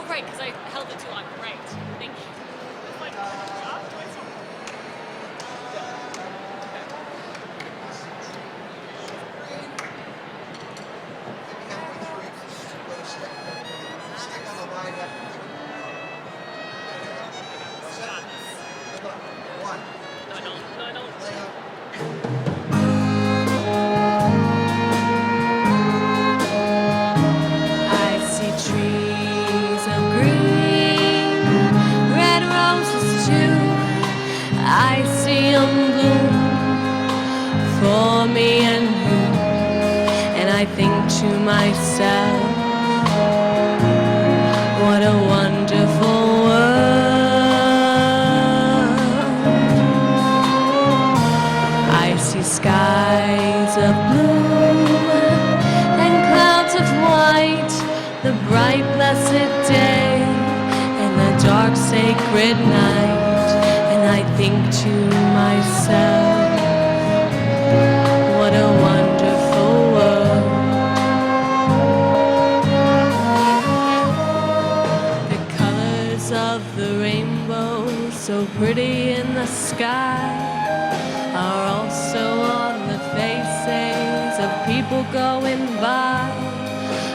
Right, because I held it too long. Right. Thank you. It's like, to myself, what a wonderful world. I see skies of blue and clouds of white, the bright blessed day and the dark sacred night, and I think to myself, what a wonderful world. Of the rainbow, so pretty in the sky, are also on the faces of people going by.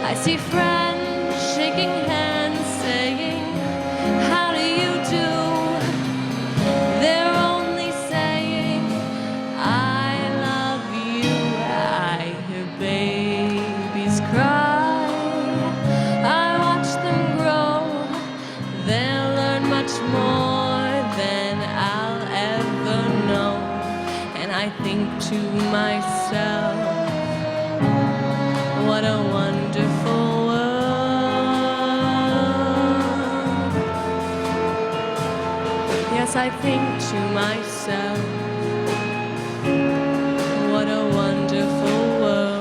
I see friends shaking hands, saying, how do you do? They're only saying, I love you. I hear babies cry, I watch them grow. They'll learn much more than I'll ever know. And I think to myself, what a wonderful world. Yes, I think to myself, what a wonderful world.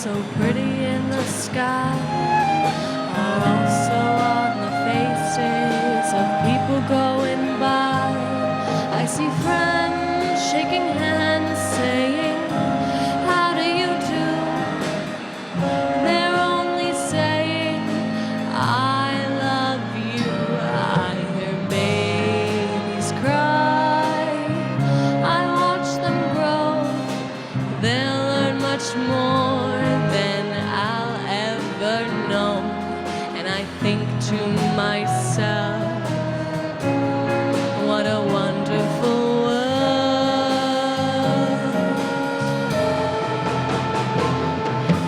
so pretty in the sky are also on the faces of people going by. I see friends shaking hands saying, how do you do? They're only saying, I love you. I hear babies cry. I watch them grow. They'll learn much more than I'll ever know. And I think to myself, what a wonderful world.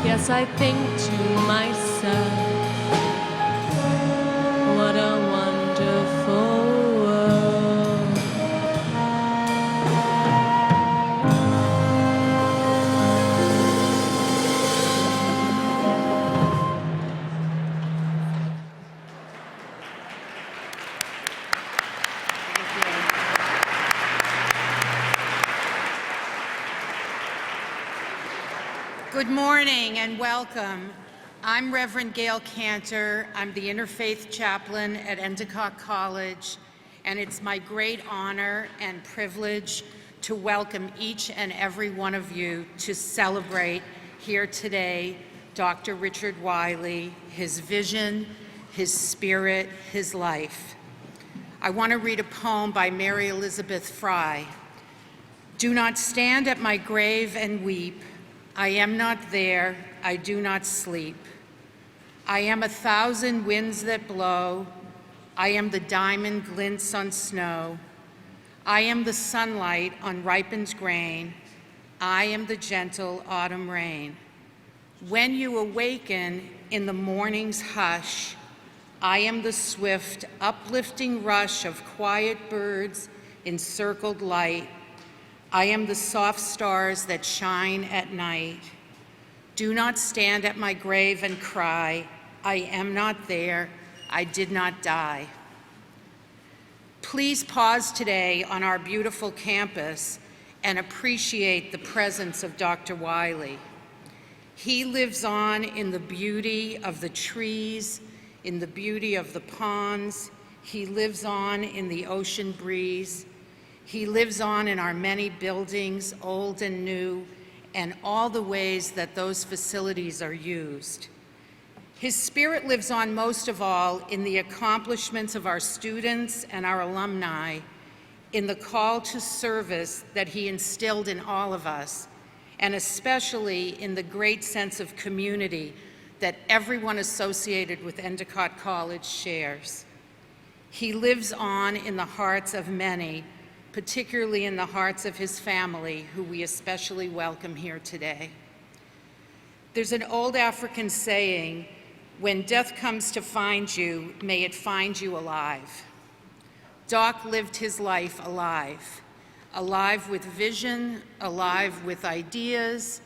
Yes, I think to myself, what a wonderful world. Good morning and welcome. I'm Reverend Gail Cantor. I'm the Interfaith Chaplain at Endicott College, and it's my great honor and privilege to welcome each and every one of you to celebrate here today Dr. Richard Wylie, his vision, his spirit, his life. I want to read a poem by Mary Elizabeth Fry. Do not stand at my grave and weep. I am not there, I do not sleep. I am 1,000 winds that blow. I am the diamond glints on snow. I am the sunlight on ripened grain. I am the gentle autumn rain. When you awaken in the morning's hush, I am the swift, uplifting rush of quiet birds in circled light. I am the soft stars that shine at night. Do not stand at my grave and cry, I am not there, I did not die. Please pause today on our beautiful campus and appreciate the presence of Dr. Wylie. He lives on in the beauty of the trees, in the beauty of the ponds. He lives on in the ocean breeze. He lives on in our many buildings, old and new, and all the ways that those facilities are used. His spirit lives on most of all in the accomplishments of our students and our alumni, in the call to service that he instilled in all of us, and especially in the great sense of community that everyone associated with Endicott College shares. He lives on in the hearts of many, particularly in the hearts of his family, who we especially welcome here today. There's an old African saying, when death comes to find you, may it find you alive. Doc lived his life alive, alive with vision, alive with ideas,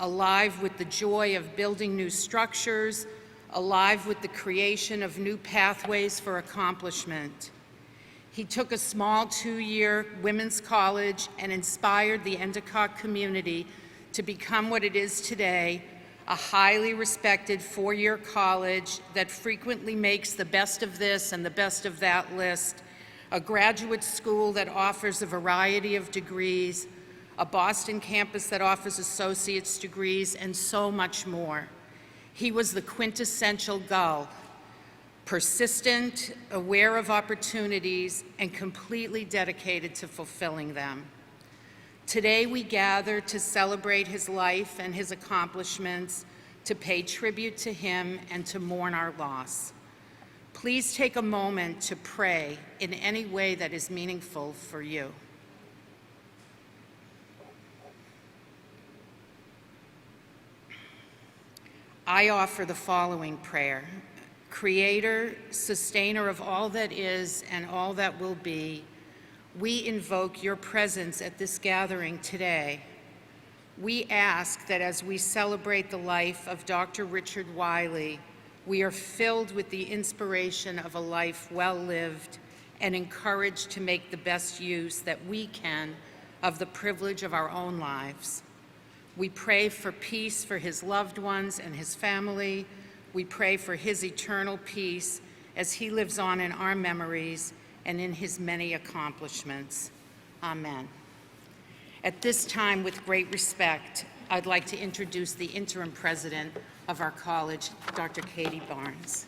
alive with the joy of building new structures, alive with the creation of new pathways for accomplishment. He took a small 2-year women's college and inspired the Endicott community to become what it is today, a highly respected 4-year college that frequently makes the best of this and the best of that list, a graduate school that offers a variety of degrees, a Boston campus that offers associate's degrees, and so much more. He was the quintessential gull, persistent, aware of opportunities, and completely dedicated to fulfilling them. Today we gather to celebrate his life and his accomplishments, to pay tribute to him and to mourn our loss. Please take a moment to pray in any way that is meaningful for you. I offer the following prayer. Creator, sustainer of all that is and all that will be, we invoke your presence at this gathering today. We ask that as we celebrate the life of Dr. Richard Wylie, we are filled with the inspiration of a life well lived and encouraged to make the best use that we can of the privilege of our own lives. We pray for peace for his loved ones and his family. We pray for his eternal peace as he lives on in our memories and in his many accomplishments. Amen. At this time, with great respect, I'd like to introduce the interim president of our college, Dr. Katie Barnes.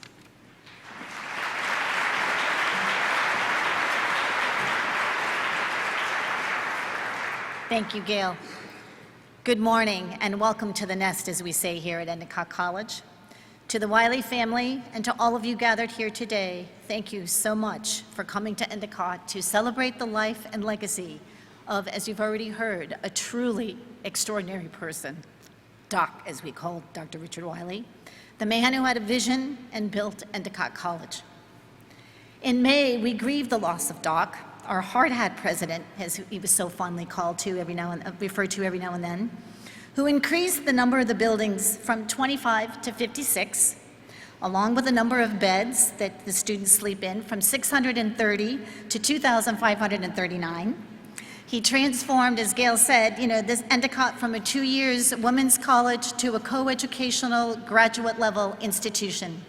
Thank you, Gail. Good morning and welcome to the nest, as we say here at Endicott College. To the Wylie family and to all of you gathered here today, thank you so much for coming to Endicott to celebrate the life and legacy of, as you've already heard, a truly extraordinary person, Doc, as we call Dr. Richard Wylie, the man who had a vision and built Endicott College. In May, we grieved the loss of Doc, our hard hat president, as he was so fondly referred to every now and then, who increased the number of the buildings from 25 to 56, along with the number of beds that the students sleep in from 630 to 2,539. He transformed, as Gail said, this Endicott from a 2 years women's college to a co-educational graduate level institution.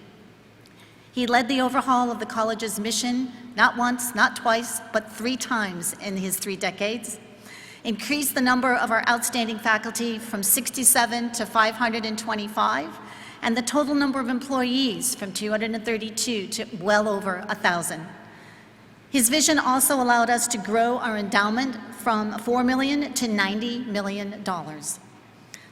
He led the overhaul of the college's mission, not once, not twice, but 3 times in his 3 decades, increased the number of our outstanding faculty from 67 to 525, and the total number of employees from 232 to well over 1,000. His vision also allowed us to grow our endowment from $4 million to $90 million.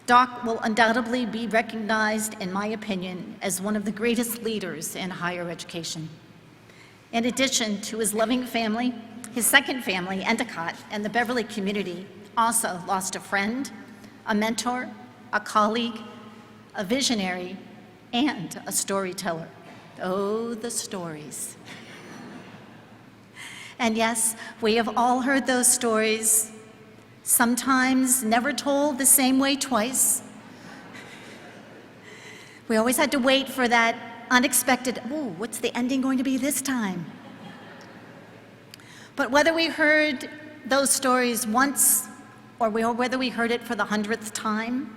Doc will undoubtedly be recognized, in my opinion, as one of the greatest leaders in higher education. In addition to his loving family, his second family, Endicott, and the Beverly community also lost a friend, a mentor, a colleague, a visionary, and a storyteller. Oh, the stories. And yes, we have all heard those stories, sometimes never told the same way twice. We always had to wait for that unexpected, ooh, what's the ending going to be this time? But whether we heard those stories once or whether we heard it for the 100th time,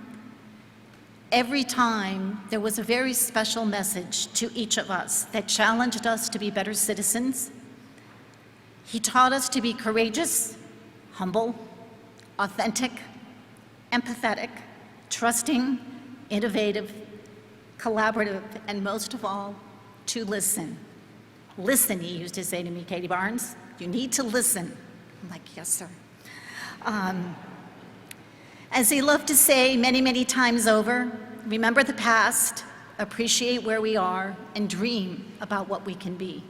every time there was a very special message to each of us that challenged us to be better citizens. He taught us to be courageous, humble, authentic, empathetic, trusting, innovative, collaborative, and most of all, to listen. Listen, he used to say to me, Katie Barnes, you need to listen. I'm like, yes, sir. As he loved to say many, many times over, remember the past, appreciate where we are, and dream about what we can be.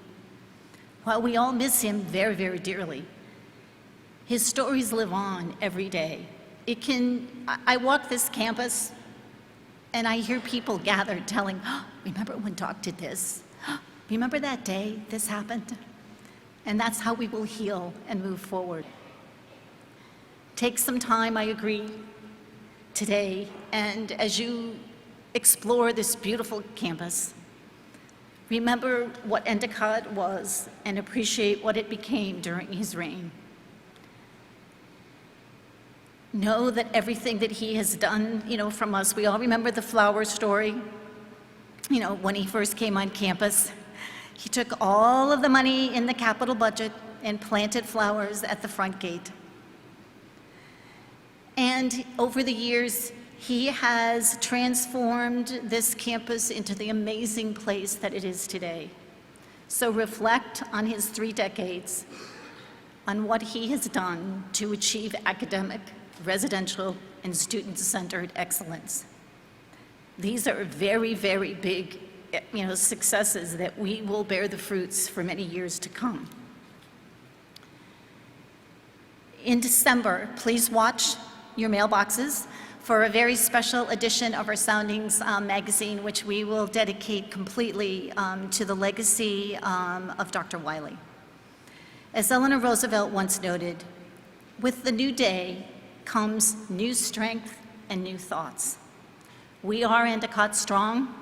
While we all miss him very, very dearly, his stories live on every day. I walk this campus and I hear people gathered telling, oh, remember when Doc did this? Oh, remember that day this happened? And that's how we will heal and move forward. Take some time, I agree, today, and as you explore this beautiful campus, remember what Endicott was and appreciate what it became during his reign. Know that everything that he has done, from us, we all remember the flower story. When he first came on campus, he took all of the money in the capital budget and planted flowers at the front gate. And over the years, he has transformed this campus into the amazing place that it is today. So reflect on his 3 decades, on what he has done to achieve academic, residential, and student-centered excellence. These are very, very big, successes that we will bear the fruits for many years to come. In December, please watch your mailboxes for a very special edition of our Soundings magazine, which we will dedicate completely to the legacy of Dr. Wylie. As Eleanor Roosevelt once noted, with the new day comes new strength and new thoughts. We are Endicott strong,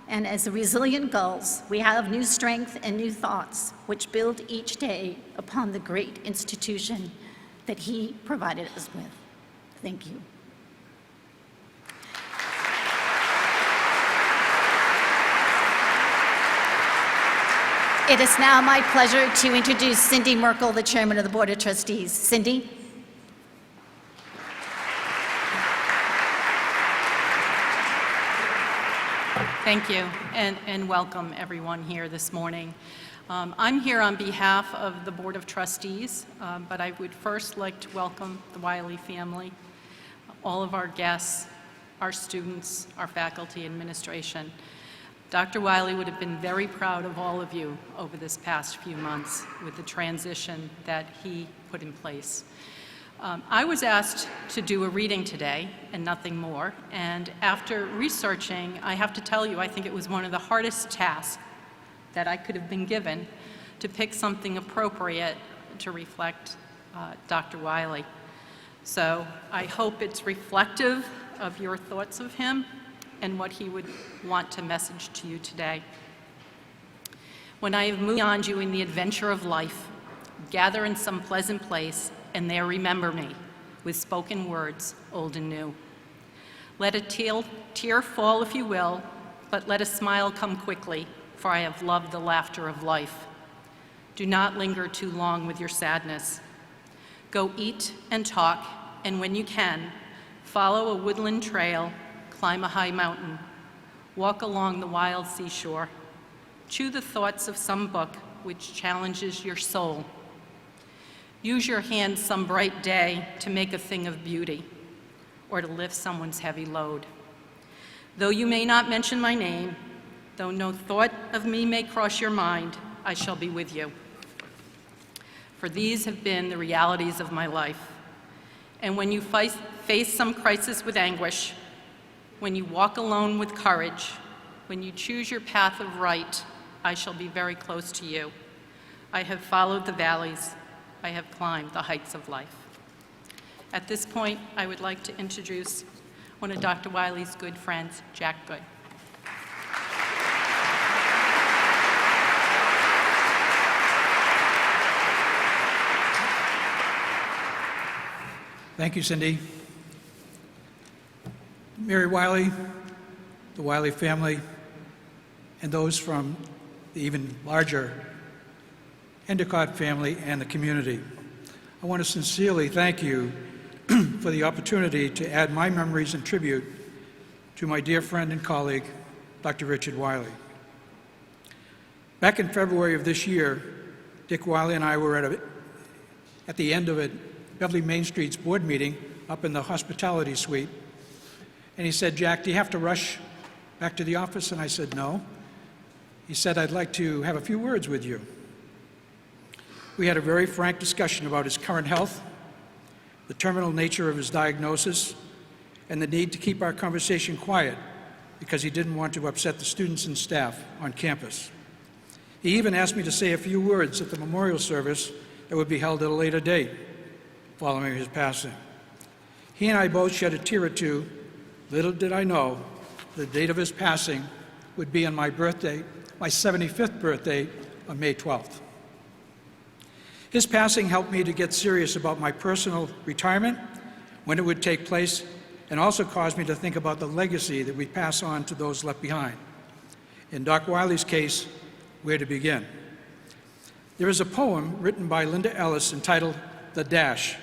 and as resilient gulls, we have new strength and new thoughts, which build each day upon the great institution that he provided us with. Thank you. It is now my pleasure to introduce Cindy Merkel, the Chairman of the Board of Trustees. Cindy? Thank you, and welcome everyone here this morning. I'm here on behalf of the Board of Trustees, but I would first like to welcome the Wylie family, all of our guests, our students, our faculty, administration. Dr. Wylie would have been very proud of all of you over this past few months with the transition that he put in place. I was asked to do a reading today and nothing more, and after researching, I have to tell you, I think it was one of the hardest tasks that I could have been given to pick something appropriate to reflect Dr. Wylie. So I hope it's reflective of your thoughts of him and what he would want to message to you today. When I have moved beyond you in the adventure of life, gather in some pleasant place, and there remember me with spoken words, old and new. Let a tear fall if you will, but let a smile come quickly, for I have loved the laughter of life. Do not linger too long with your sadness. Go eat and talk, and when you can, follow a woodland trail, climb a high mountain, walk along the wild seashore, chew the thoughts of some book which challenges your soul. Use your hands some bright day to make a thing of beauty or to lift someone's heavy load. Though you may not mention my name, though no thought of me may cross your mind, I shall be with you. For these have been the realities of my life. And when you face some crisis with anguish, when you walk alone with courage, when you choose your path of right, I shall be very close to you. I have followed the valleys. I have climbed the heights of life. At this point, I would like to introduce one of Dr. Wylie's good friends, Jack Good. Thank you, Cindy. Mary Wylie, the Wylie family, and those from the even larger Endicott family and the community. I want to sincerely thank you for the opportunity to add my memories and tribute to my dear friend and colleague, Dr. Richard Wylie. Back in February of this year, Dick Wylie and I were at the end of a Beverly Main Street's board meeting up in the hospitality suite, and he said, "Jack, do you have to rush back to the office?" And I said, "No." He said, "I'd like to have a few words with you." We had a very frank discussion about his current health, the terminal nature of his diagnosis, and the need to keep our conversation quiet because he didn't want to upset the students and staff on campus. He even asked me to say a few words at the memorial service that would be held at a later date following his passing. He and I both shed a tear or two. Little did I know the date of his passing would be on my birthday, my 75th birthday, on May 12th. His passing helped me to get serious about my personal retirement, when it would take place, and also caused me to think about the legacy that we pass on to those left behind. In Doc Wylie's case, where to begin? There is a poem written by Linda Ellis entitled "The Dash."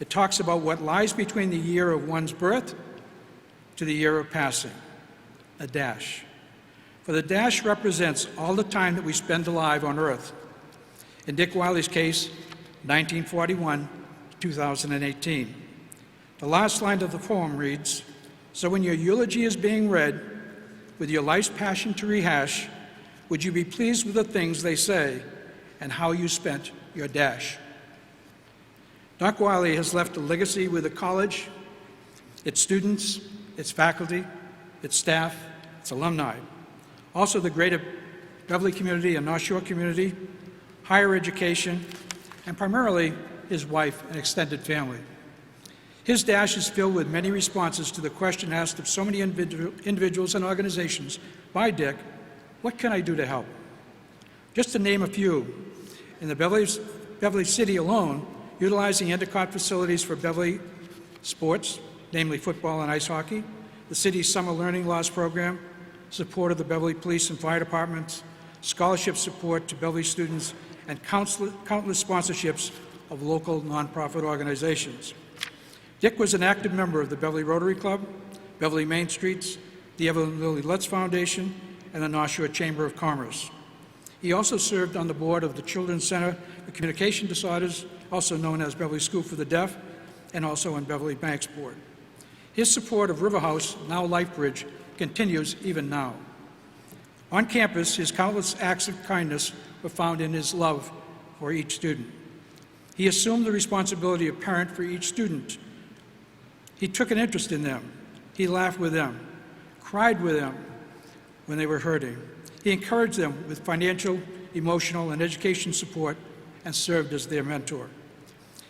It talks about what lies between the year of one's birth to the year of passing, a dash. For the dash represents all the time that we spend alive on earth. In Dick Wylie's case, 1941 to 2018. The last line of the poem reads, "So when your eulogy is being read, with your life's passion to rehash, would you be pleased with the things they say and how you spent your dash?" Doc Wylie has left a legacy with the college, its students, its faculty, its staff, its alumni, also the greater Beverly community and North Shore community, higher education, and primarily his wife and extended family. His dash is filled with many responses to the question asked of so many individuals and organizations by Dick, "What can I do to help?" Just to name a few, in the Beverly City alone, utilizing Endicott facilities for Beverly sports, namely football and ice hockey, the city's summer learning loss program, support of the Beverly Police and Fire Departments, scholarship support to Beverly students, and countless sponsorships of local nonprofit organizations. Dick was an active member of the Beverly Rotary Club, Beverly Main Streets, the Evelyn Lilly Lutz Foundation, and the North Shore Chamber of Commerce. He also served on the board of the Children's Center for Communication Disorders, also known as Beverly School for the Deaf, and also on Beverly Banks Board. His support of River House, now Lifebridge, continues even now. On campus, his countless acts of kindness were found in his love for each student. He assumed the responsibility of parent for each student. He took an interest in them. He laughed with them, cried with them when they were hurting. He encouraged them with financial, emotional, and education support and served as their mentor.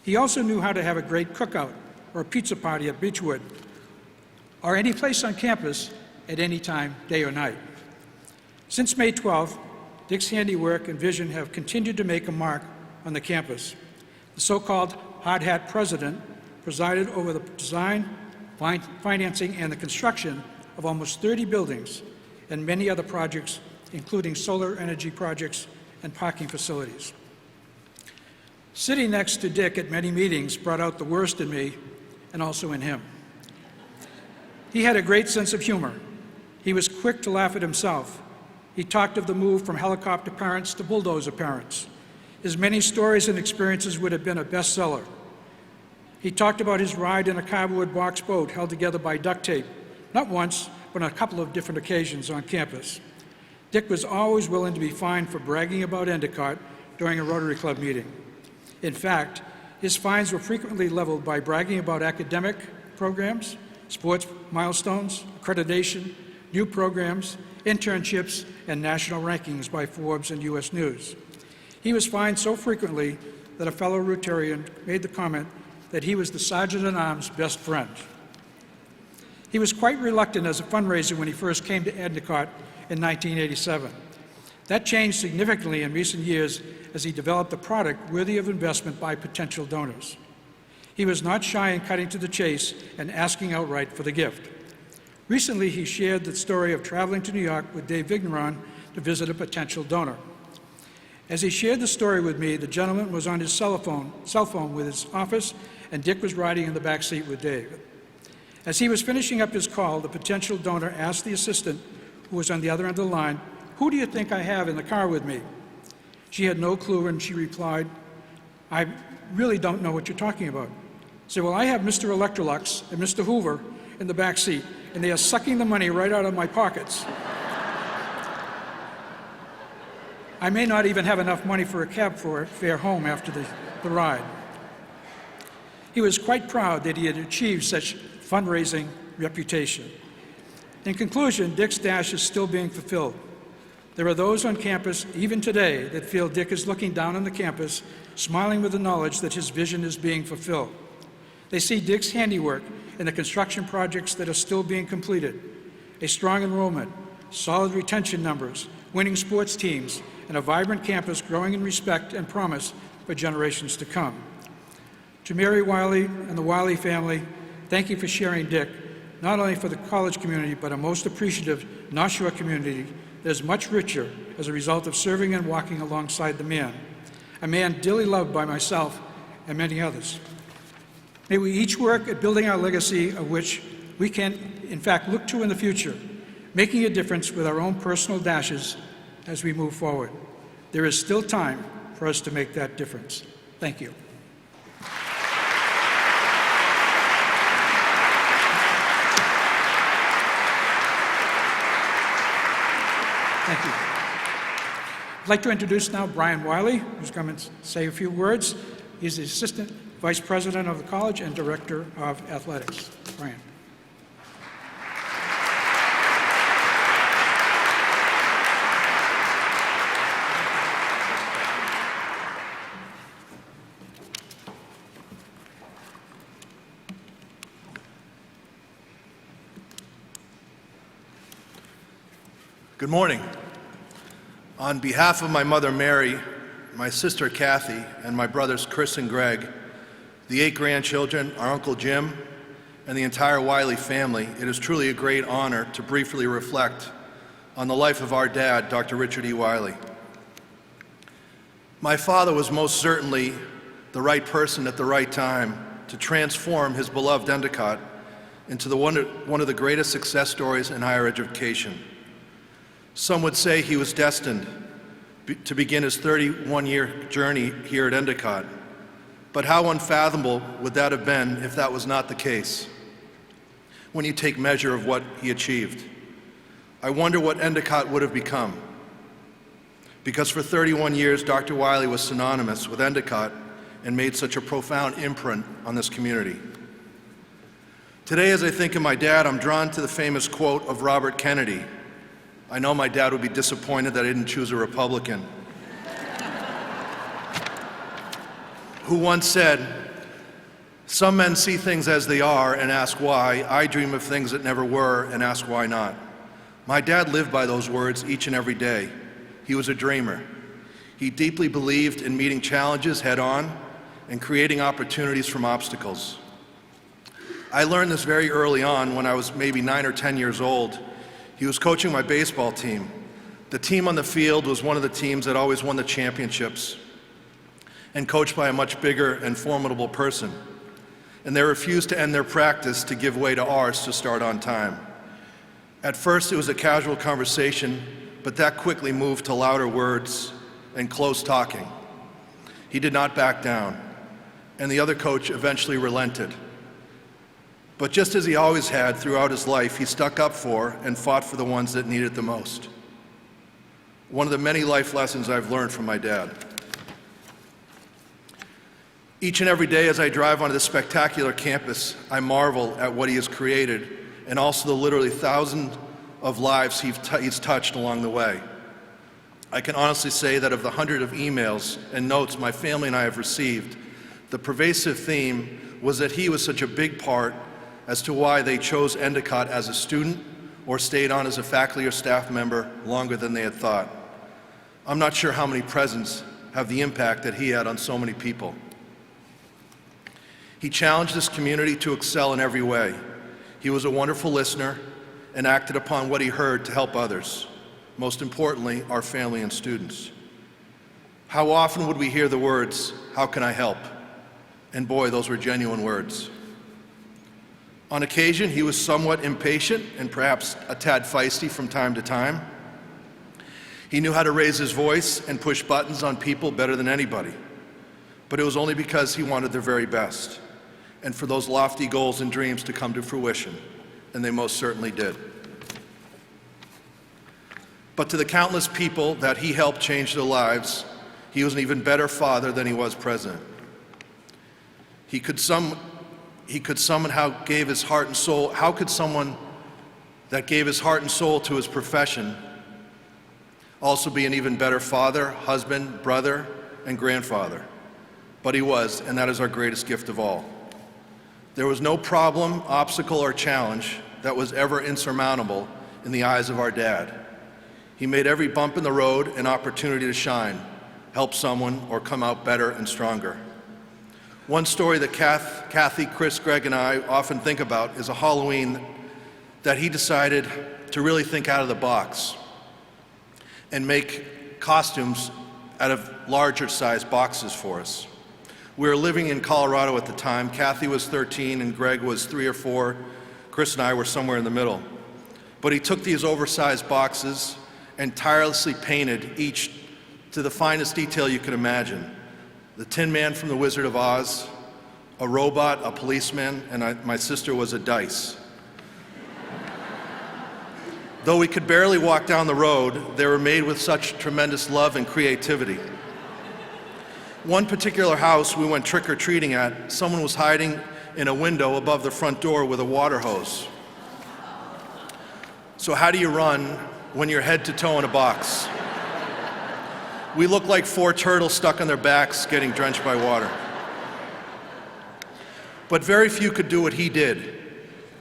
He also knew how to have a great cookout or a pizza party at Beechwood or any place on campus at any time, day or night. Since May 12th, Dick's handiwork and vision have continued to make a mark on the campus. The so-called hard hat president presided over the design, financing, and the construction of almost 30 buildings and many other projects, including solar energy projects and parking facilities. Sitting next to Dick at many meetings brought out the worst in me and also in him. He had a great sense of humor. He was quick to laugh at himself. He talked of the move from helicopter parents to bulldozer parents. His many stories and experiences would have been a bestseller. He talked about his ride in a cardboard box boat held together by duct tape, not once, but on a couple of different occasions on campus. Dick was always willing to be fined for bragging about Endicott during a Rotary Club meeting. In fact, his fines were frequently leveled by bragging about academic programs, sports milestones, accreditation, new programs, internships, and national rankings by Forbes and U.S. News. He was fined so frequently that a fellow Rotarian made the comment that he was the sergeant-at-arms' best friend. He was quite reluctant as a fundraiser when he first came to Endicott in 1987. That changed significantly in recent years as he developed a product worthy of investment by potential donors. He was not shy in cutting to the chase and asking outright for the gift. Recently, he shared the story of traveling to New York with Dave Vigneron to visit a potential donor. As he shared the story with me, the gentleman was on his cell phone with his office, and Dick was riding in the back seat with Dave. As he was finishing up his call, the potential donor asked the assistant, who was on the other end of the line, "Who do you think I have in the car with me?" She had no clue, and she replied, "I really don't know what you're talking about." I said, "Well, I have Mr. Electrolux and Mr. Hoover in the back seat, and they are sucking the money right out of my pockets. I may not even have enough money for a cab fare home after the ride." He was quite proud that he had achieved such fundraising reputation. In conclusion, Dick's dash is still being fulfilled. There are those on campus, even today, that feel Dick is looking down on the campus, smiling with the knowledge that his vision is being fulfilled. They see Dick's handiwork in the construction projects that are still being completed, a strong enrollment, solid retention numbers, winning sports teams, and a vibrant campus growing in respect and promise for generations to come. To Mary Wylie and the Wylie family, thank you for sharing Dick, not only for the college community, but a most appreciative North Shore community that is much richer as a result of serving and walking alongside the man, a man dearly loved by myself and many others. May we each work at building our legacy of which we can, in fact, look to in the future, making a difference with our own personal dashes as we move forward. There is still time for us to make that difference. Thank you. Thank you. I'd like to introduce now Brian Wylie, who's come and say a few words. He's the Assistant Vice President of the college and Director of Athletics. Brian. Good morning. On behalf of my mother Mary, my sister Kathy, and my brothers Chris and Greg, the 8 grandchildren, our Uncle Jim, and the entire Wylie family, it is truly a great honor to briefly reflect on the life of our dad, Dr. Richard E. Wylie. My father was most certainly the right person at the right time to transform his beloved Endicott into one of the greatest success stories in higher education. Some would say he was destined to begin his 31-year journey here at Endicott. But how unfathomable would that have been if that was not the case, when you take measure of what he achieved? I wonder what Endicott would have become. Because for 31 years, Dr. Wylie was synonymous with Endicott and made such a profound imprint on this community. Today, as I think of my dad, I'm drawn to the famous quote of Robert Kennedy. I know my dad would be disappointed that I didn't choose a Republican, who once said, "Some men see things as they are and ask why. I dream of things that never were and ask why not." My dad lived by those words each and every day. He was a dreamer. He deeply believed in meeting challenges head on and creating opportunities from obstacles. I learned this very early on when I was maybe 9 or 10 years old. He was coaching my baseball team. The team on the field was one of the teams that always won the championships and coached by a much bigger and formidable person. And they refused to end their practice to give way to ours to start on time. At first, it was a casual conversation, but that quickly moved to louder words and close talking. He did not back down, and the other coach eventually relented. But just as he always had throughout his life, he stuck up for and fought for the ones that needed the most. One of the many life lessons I've learned from my dad. Each and every day as I drive onto this spectacular campus, I marvel at what he has created and also the literally thousands of lives he's touched along the way. I can honestly say that of the 100 of emails and notes my family and I have received, the pervasive theme was that he was such a big part as to why they chose Endicott as a student or stayed on as a faculty or staff member longer than they had thought. I'm not sure how many presents have the impact that he had on so many people. He challenged this community to excel in every way. He was a wonderful listener and acted upon what he heard to help others, most importantly, our family and students. How often would we hear the words, "How can I help?" And boy, those were genuine words. On occasion, he was somewhat impatient and perhaps a tad feisty from time to time. He knew how to raise his voice and push buttons on people better than anybody, but it was only because he wanted their very best and for those lofty goals and dreams to come to fruition, and they most certainly did. But to the countless people that he helped change their lives, he was an even better father than he was president. He could somehow gave his heart and soul. How could someone that gave his heart and soul to his profession also be an even better father, husband, brother, and grandfather? But he was, and that is our greatest gift of all. There was no problem, obstacle, or challenge that was ever insurmountable in the eyes of our dad. He made every bump in the road an opportunity to shine, help someone, or come out better and stronger. One story that Kathy, Chris, Greg, and I often think about is a Halloween that he decided to really think out of the box and make costumes out of larger size boxes for us. We were living in Colorado at the time. Kathy was 13 and Greg was 3 or 4. Chris and I were somewhere in the middle. But he took these oversized boxes and tirelessly painted each to the finest detail you could imagine. The Tin Man from The Wizard of Oz, a robot, a policeman, and my sister was a dice. Though we could barely walk down the road, they were made with such tremendous love and creativity. One particular house we went trick-or-treating at, someone was hiding in a window above the front door with a water hose. So how do you run when you're head to toe in a box? We looked like 4 turtles stuck on their backs getting drenched by water. But very few could do what he did,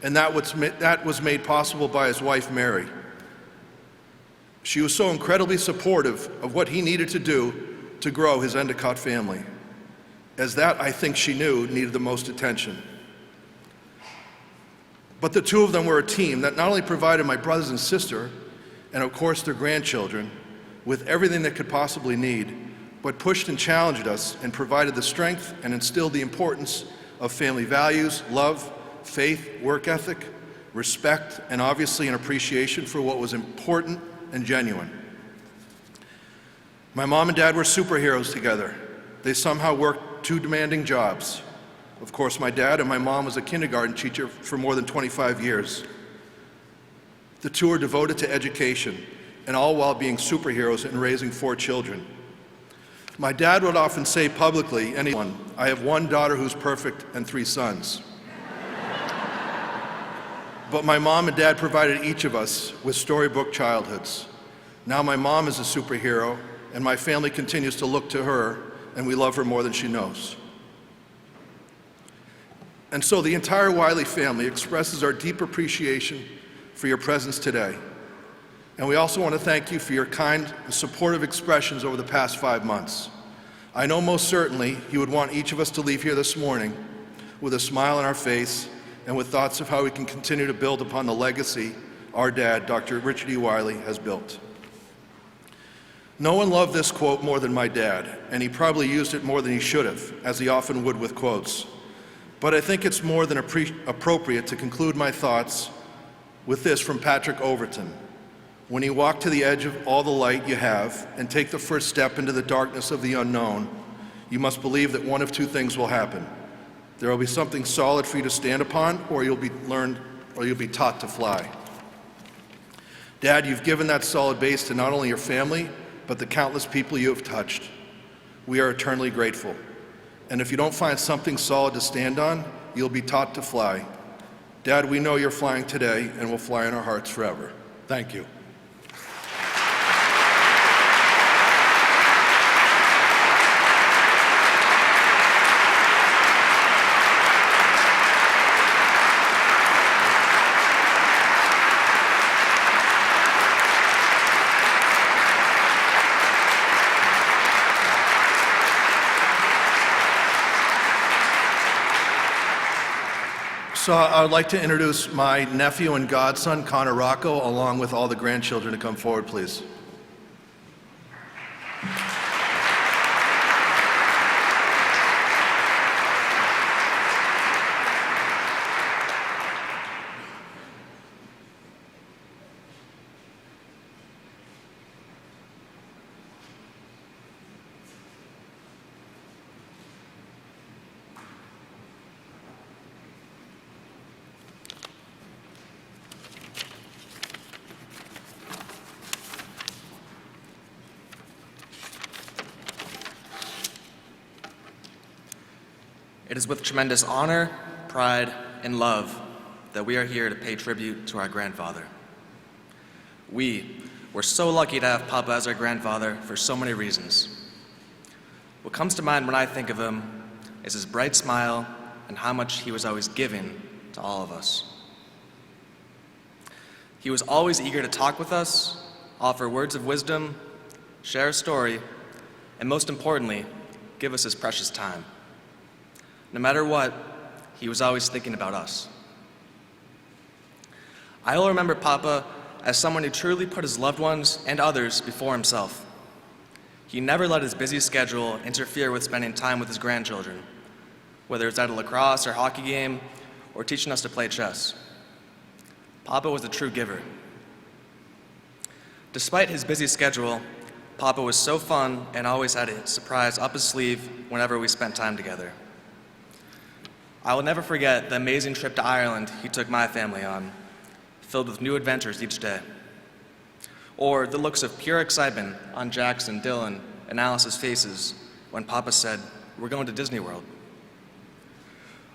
and that was made possible by his wife, Mary. She was so incredibly supportive of what he needed to do to grow his Endicott family, as that, I think she knew, needed the most attention. But the two of them were a team that not only provided my brothers and sister and of course their grandchildren, with everything they could possibly need, but pushed and challenged us and provided the strength and instilled the importance of family values, love, faith, work ethic, respect, and obviously an appreciation for what was important and genuine. My mom and dad were superheroes together. They somehow worked two demanding jobs. Of course, my dad and my mom was a kindergarten teacher for more than 25 years. The two are devoted to education, and all while being superheroes and raising 4 children. My dad would often say publicly, I have 1 daughter who's perfect and 3 sons. But my mom and dad provided each of us with storybook childhoods. Now my mom is a superhero, and my family continues to look to her, and we love her more than she knows. And so the entire Wylie family expresses our deep appreciation for your presence today. And we also want to thank you for your kind and supportive expressions over the past 5 months. I know most certainly you would want each of us to leave here this morning with a smile on our face and with thoughts of how we can continue to build upon the legacy our dad, Dr. Richard E. Wylie, has built. No one loved this quote more than my dad, and he probably used it more than he should have, as he often would with quotes. But I think it's more than appropriate to conclude my thoughts with this from Patrick Overton. When you walk to the edge of all the light you have and take the first step into the darkness of the unknown, you must believe that one of 2 things will happen. There will be something solid for you to stand upon, or you'll be taught to fly. Dad, you've given that solid base to not only your family, but the countless people you have touched. We are eternally grateful. And if you don't find something solid to stand on, you'll be taught to fly. Dad, we know you're flying today and will fly in our hearts forever. Thank you. So I would like to introduce my nephew and godson, Connor Rocco, along with all the grandchildren to come forward, please. It is with tremendous honor, pride, and love that we are here to pay tribute to our grandfather. We were so lucky to have Papa as our grandfather for so many reasons. What comes to mind when I think of him is his bright smile and how much he was always giving to all of us. He was always eager to talk with us, offer words of wisdom, share a story, and most importantly, give us his precious time. No matter what, he was always thinking about us. I will remember Papa as someone who truly put his loved ones and others before himself. He never let his busy schedule interfere with spending time with his grandchildren, whether it's at a lacrosse or hockey game or teaching us to play chess. Papa was a true giver. Despite his busy schedule, Papa was so fun and always had a surprise up his sleeve whenever we spent time together. I will never forget the amazing trip to Ireland he took my family on, filled with new adventures each day. Or the looks of pure excitement on Jackson, Dylan, and Alice's faces when Papa said, "We're going to Disney World."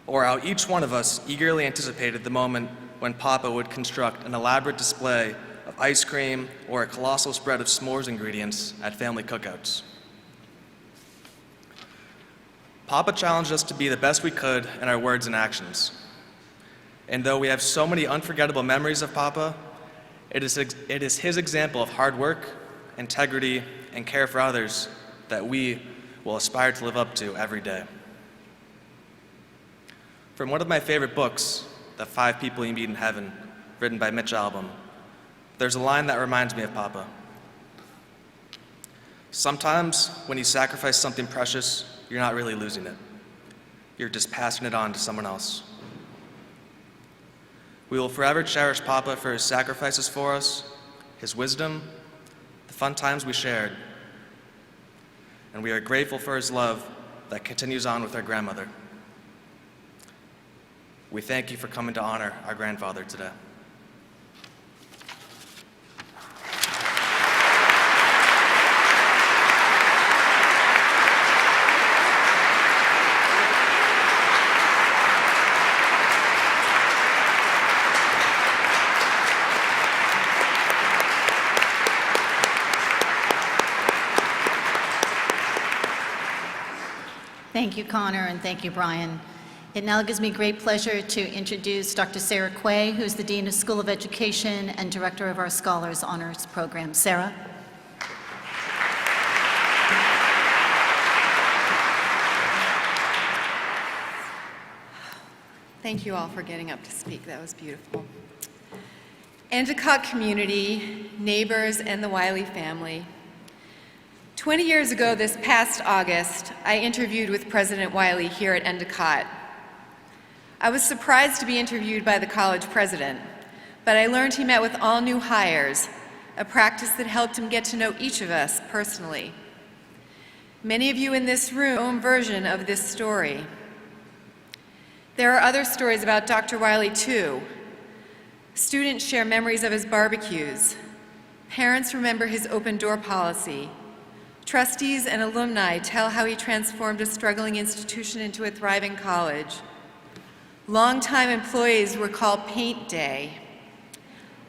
Or how each one of us eagerly anticipated the moment when Papa would construct an elaborate display of ice cream or a colossal spread of s'mores ingredients at family cookouts. Papa challenged us to be the best we could in our words and actions. And though we have so many unforgettable memories of Papa, it is his example of hard work, integrity, and care for others that we will aspire to live up to every day. From one of my favorite books, The 5 People You Meet in Heaven, written by Mitch Albom, There's a line that reminds me of Papa. Sometimes when you sacrifice something precious, you're not really losing it. You're just passing it on to someone else. We will forever cherish Papa for his sacrifices for us, his wisdom, the fun times we shared, and we are grateful for his love that continues on with our grandmother. We thank you for coming to honor our grandfather today. Thank you, Connor, and thank you, Brian. It now gives me great pleasure to introduce Dr. Sarah Quay, who's the Dean of School of Education and Director of our Scholars Honors Program. Sarah? Thank you all for getting up to speak. That was beautiful. Endicott community, neighbors, and the Wylie family. 20 years ago this past August, I interviewed with President Wylie here at Endicott. I was surprised to be interviewed by the college president, but I learned he met with all new hires, a practice that helped him get to know each of us personally. Many of you in this room have your own version of this story. There are other stories about Dr. Wylie too. Students share memories of his barbecues. Parents remember his open door policy. Trustees and alumni tell how he transformed a struggling institution into a thriving college. Longtime employees recall Paint Day.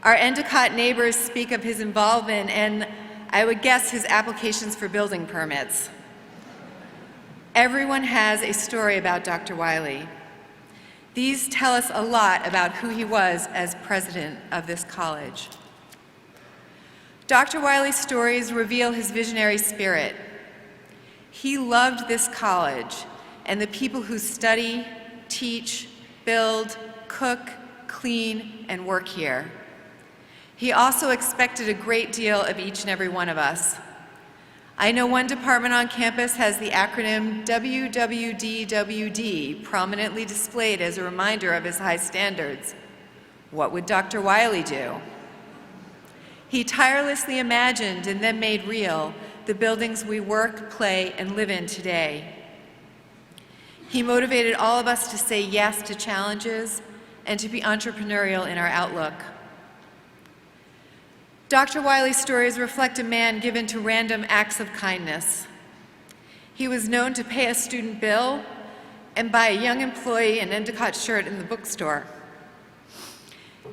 Our Endicott neighbors speak of his involvement and, I would guess, his applications for building permits. Everyone has a story about Dr. Wylie. These tell us a lot about who he was as president of this college. Dr. Wylie's stories reveal his visionary spirit. He loved this college and the people who study, teach, build, cook, clean, and work here. He also expected a great deal of each and every one of us. I know one department on campus has the acronym WWDWD prominently displayed as a reminder of his high standards. What would Dr. Wylie do? He tirelessly imagined and then made real the buildings we work, play, and live in today. He motivated all of us to say yes to challenges and to be entrepreneurial in our outlook. Dr. Wylie's stories reflect a man given to random acts of kindness. He was known to pay a student bill and buy a young employee an Endicott shirt in the bookstore.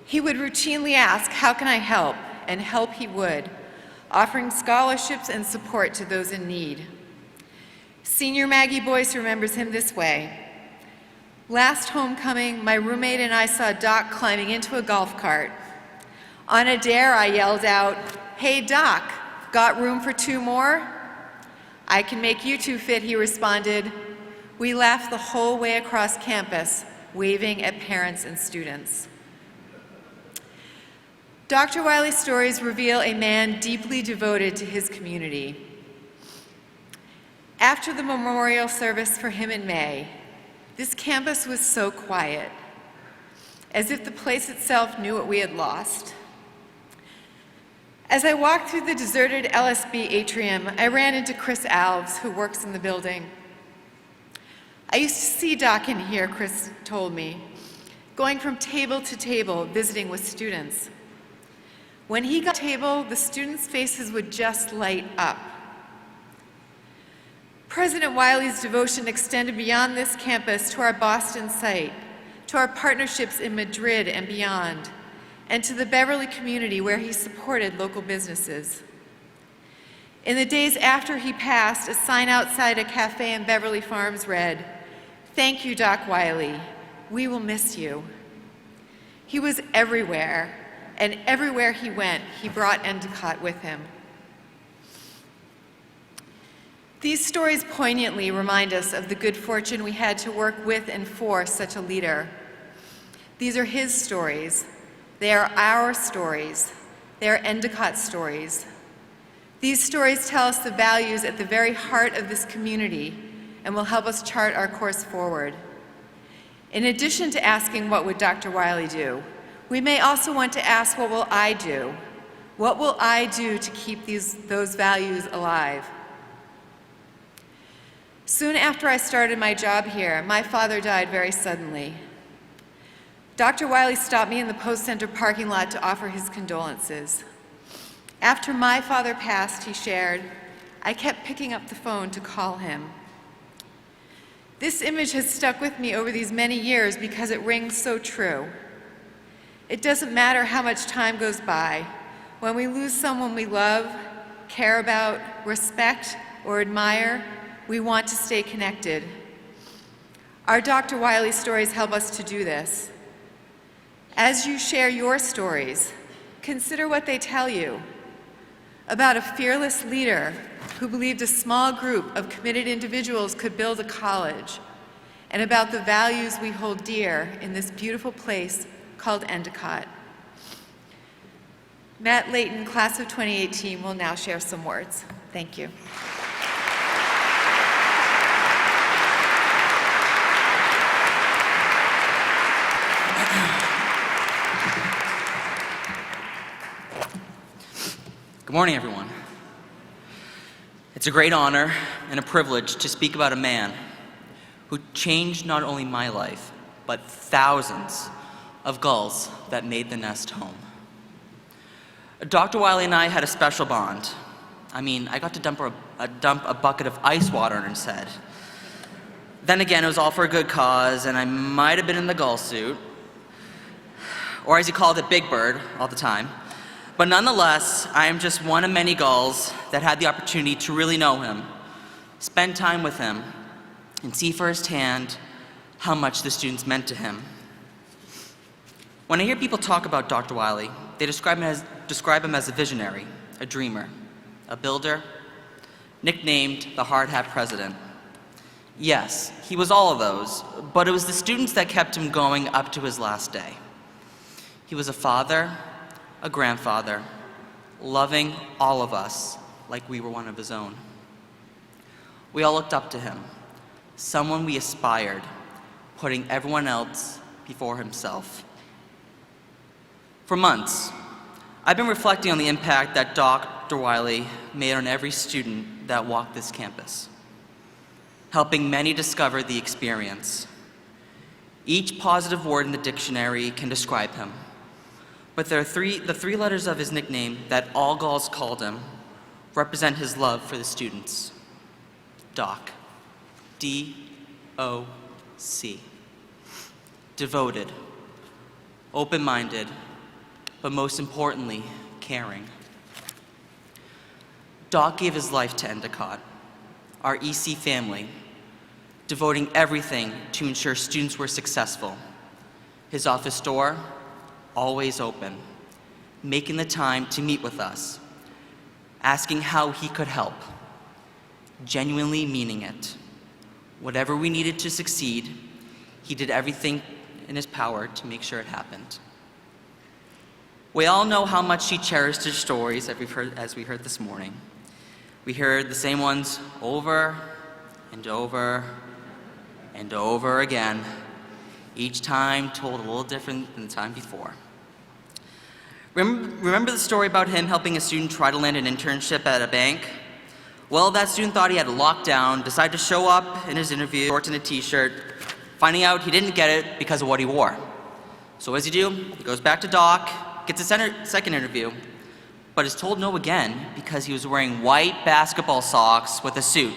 He would routinely ask, "How can I help?" and help he would, offering scholarships and support to those in need. Senior Maggie Boyce remembers him this way. Last homecoming, my roommate and I saw Doc climbing into a golf cart. On a dare, I yelled out, "Hey Doc, got room for 2 more?" "I can make you 2 fit," he responded. We laughed the whole way across campus, waving at parents and students. Dr. Wylie's stories reveal a man deeply devoted to his community. After the memorial service for him in May, this campus was so quiet, as if the place itself knew what we had lost. As I walked through the deserted LSB atrium, I ran into Chris Alves, who works in the building. "I used to see Doc in here," Chris told me, going from table to table, visiting with students. When he got to the table, the students' faces would just light up. President Wylie's devotion extended beyond this campus to our Boston site, to our partnerships in Madrid and beyond, and to the Beverly community where he supported local businesses. In the days after he passed, a sign outside a cafe in Beverly Farms read, "Thank you, Doc Wylie. We will miss you." He was everywhere, and everywhere he went, he brought Endicott with him. These stories poignantly remind us of the good fortune we had to work with and for such a leader. These are his stories. They are our stories. They are Endicott stories. These stories tell us the values at the very heart of this community and will help us chart our course forward. In addition to asking what would Dr. Wylie do, we may also want to ask, what will I do? What will I do to keep those values alive? Soon after I started my job here, my father died very suddenly. Dr. Wylie stopped me in the Post Center parking lot to offer his condolences. After my father passed, he shared, I kept picking up the phone to call him. This image has stuck with me over these many years because it rings so true. It doesn't matter how much time goes by. When we lose someone we love, care about, respect, or admire, we want to stay connected. Our Dr. Wylie stories help us to do this. As you share your stories, consider what they tell you about a fearless leader who believed a small group of committed individuals could build a college, and about the values we hold dear in this beautiful place called Endicott. Matt Layton, class of 2018, will now share some words. Thank you. Good morning, everyone. It's a great honor and a privilege to speak about a man who changed not only my life, but thousands of gulls that made the nest home. Dr. Wylie and I had a special bond. I mean, I got to dump a bucket of ice water on his head. Then again, it was all for a good cause, and I might have been in the gull suit, or as he called it, Big Bird, all the time. But nonetheless, I am just one of many gulls that had the opportunity to really know him, spend time with him, and see firsthand how much the students meant to him. When I hear people talk about Dr. Wylie, they describe him as a visionary, a dreamer, a builder, nicknamed the Hard Hat President. Yes, he was all of those, but it was the students that kept him going up to his last day. He was a father, a grandfather, loving all of us like we were one of his own. We all looked up to him, someone we aspired, putting everyone else before himself. For months, I've been reflecting on the impact that Dr. Wylie made on every student that walked this campus, helping many discover the experience. Each positive word in the dictionary can describe him, but the three letters of his nickname that all gulls called him represent his love for the students. Doc. D-O-C. Devoted, open-minded, but most importantly, caring. Doc gave his life to Endicott, our EC family, devoting everything to ensure students were successful. His office door, always open, making the time to meet with us, asking how he could help, genuinely meaning it. Whatever we needed to succeed, he did everything in his power to make sure it happened. We all know how much he cherished his stories, as we heard this morning. We heard the same ones over and over and over again, each time told a little different than the time before. Remember the story about him helping a student try to land an internship at a bank? Well, that student thought he had it locked down, decided to show up in his interview, shorts and a t-shirt, finding out he didn't get it because of what he wore. So what does he do? He goes back to Doc, gets a second interview, but is told no again because he was wearing white basketball socks with a suit.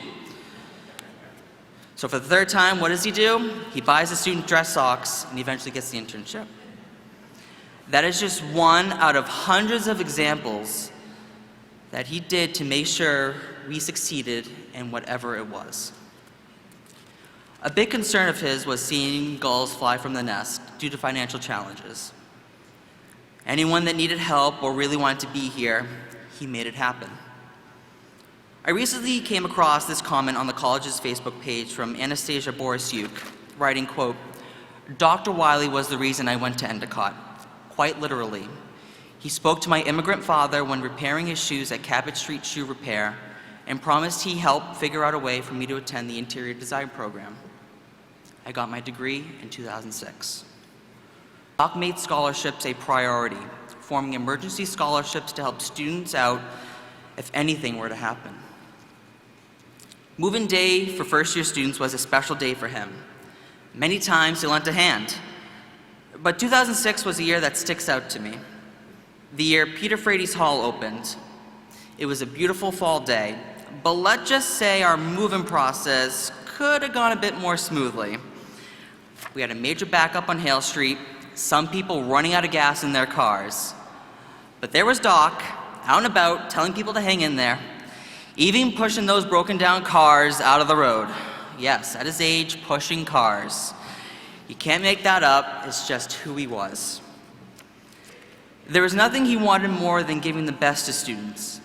So for the third time, what does he do? He buys the student dress socks and he eventually gets the internship. That is just one out of hundreds of examples that he did to make sure we succeeded in whatever it was. A big concern of his was seeing gulls fly from the nest due to financial challenges. Anyone that needed help or really wanted to be here, he made it happen. I recently came across this comment on the college's Facebook page from Anastasia Borisyuk, writing, quote, "Dr. Wylie was the reason I went to Endicott. Quite literally. He spoke to my immigrant father when repairing his shoes at Cabot Street Shoe Repair and promised he helped figure out a way for me to attend the interior design program. I got my degree in 2006. Doc made scholarships a priority, forming emergency scholarships to help students out if anything were to happen. Move-in day for first-year students was a special day for him. Many times he lent a hand. But 2006 was a year that sticks out to me. The year Peter Frady's Hall opened. It was a beautiful fall day, but let's just say our move-in process could have gone a bit more smoothly. We had a major backup on Hale Street, some people running out of gas in their cars. But there was Doc, out and about, telling people to hang in there, even pushing those broken down cars out of the road. Yes, at his age, pushing cars. You can't make that up, it's just who he was. There was nothing he wanted more than giving the best to students,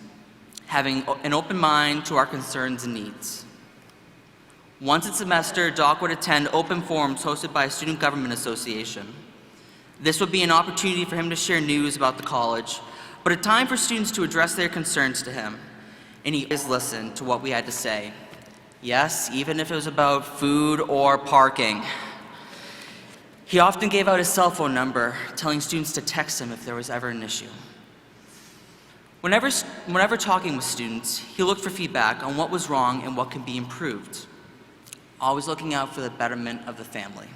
having an open mind to our concerns and needs. Once a semester, Doc would attend open forums hosted by a Student Government Association. This would be an opportunity for him to share news about the college, but a time for students to address their concerns to him, and he always listened to what we had to say. Yes, even if it was about food or parking. He often gave out his cell phone number, telling students to text him if there was ever an issue. Whenever talking with students, he looked for feedback on what was wrong and what could be improved, always looking out for the betterment of the family.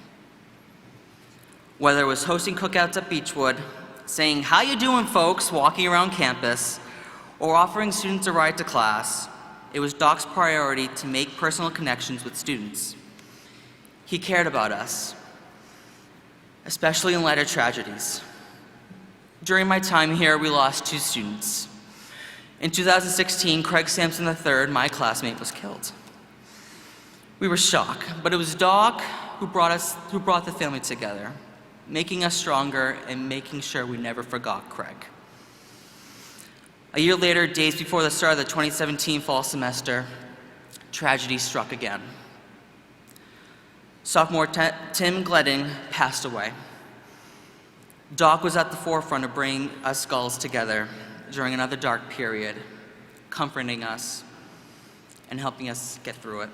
Whether it was hosting cookouts at Beechwood, saying, "How you doing, folks?" walking around campus, or offering students a ride to class, it was Doc's priority to make personal connections with students. He cared about us, especially in light of tragedies. During my time here, we lost 2 students. In 2016, Craig Sampson III, my classmate, was killed. We were shocked, but it was Doc who brought the family together, making us stronger and making sure we never forgot Craig. A year later, days before the start of the 2017 fall semester, tragedy struck again. Sophomore Tim Gleding passed away. Doc was at the forefront of bringing us skulls together during another dark period, comforting us and helping us get through it.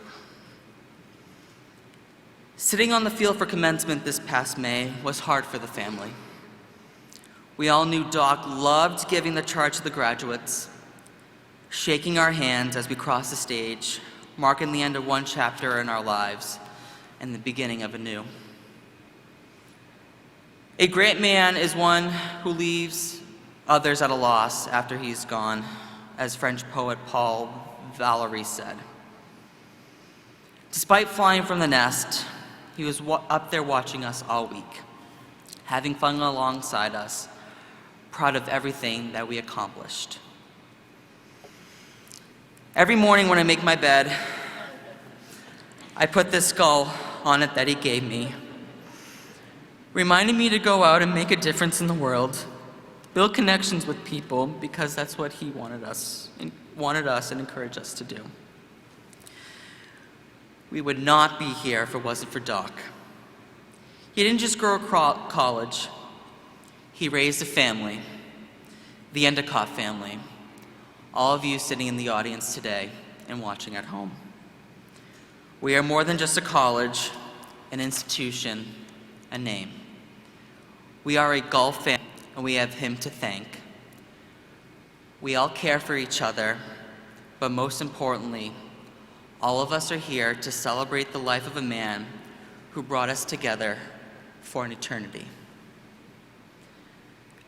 Sitting on the field for commencement this past May was hard for the family. We all knew Doc loved giving the charge to the graduates, shaking our hands as we crossed the stage, marking the end of one chapter in our lives and the beginning of a new. A great man is one who leaves others at a loss after he's gone, as French poet Paul Valéry said. Despite flying from the nest, he was up there watching us all week, having fun alongside us, proud of everything that we accomplished. Every morning when I make my bed, I put this skull on it that he gave me, reminding me to go out and make a difference in the world, build connections with people, because that's what he wanted us and encouraged us to do. We would not be here if it wasn't for Doc. He didn't just grow a college, he raised a family, the Endicott family, all of you sitting in the audience today and watching at home. We are more than just a college, an institution, a name. We are a Gulf family, and we have him to thank. We all care for each other, but most importantly, all of us are here to celebrate the life of a man who brought us together for an eternity.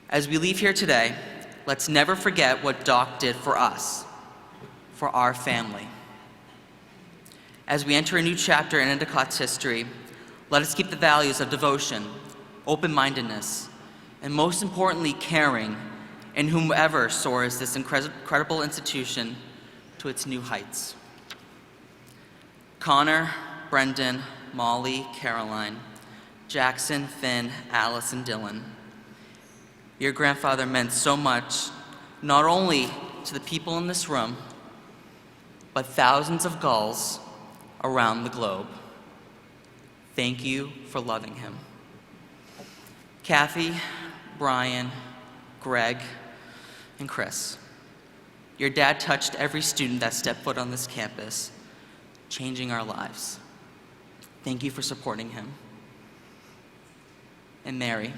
As we leave here today, let's never forget what Doc did for us, for our family. As we enter a new chapter in Endicott's history, let us keep the values of devotion, open-mindedness, and most importantly, caring in whomever soars this incredible institution to its new heights. Connor, Brendan, Molly, Caroline, Jackson, Finn, Alice, and Dylan. Your grandfather meant so much, not only to the people in this room, but thousands of gulls around the globe. Thank you for loving him. Kathy, Brian, Greg, and Chris. Your dad touched every student that stepped foot on this campus, changing our lives. Thank you for supporting him. And Mary,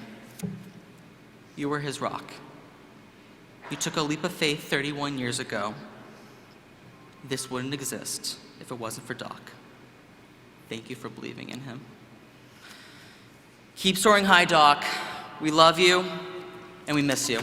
you were his rock. You took a leap of faith 31 years ago. This wouldn't exist if it wasn't for Doc. Thank you for believing in him. Keep soaring high, Doc. We love you, and we miss you.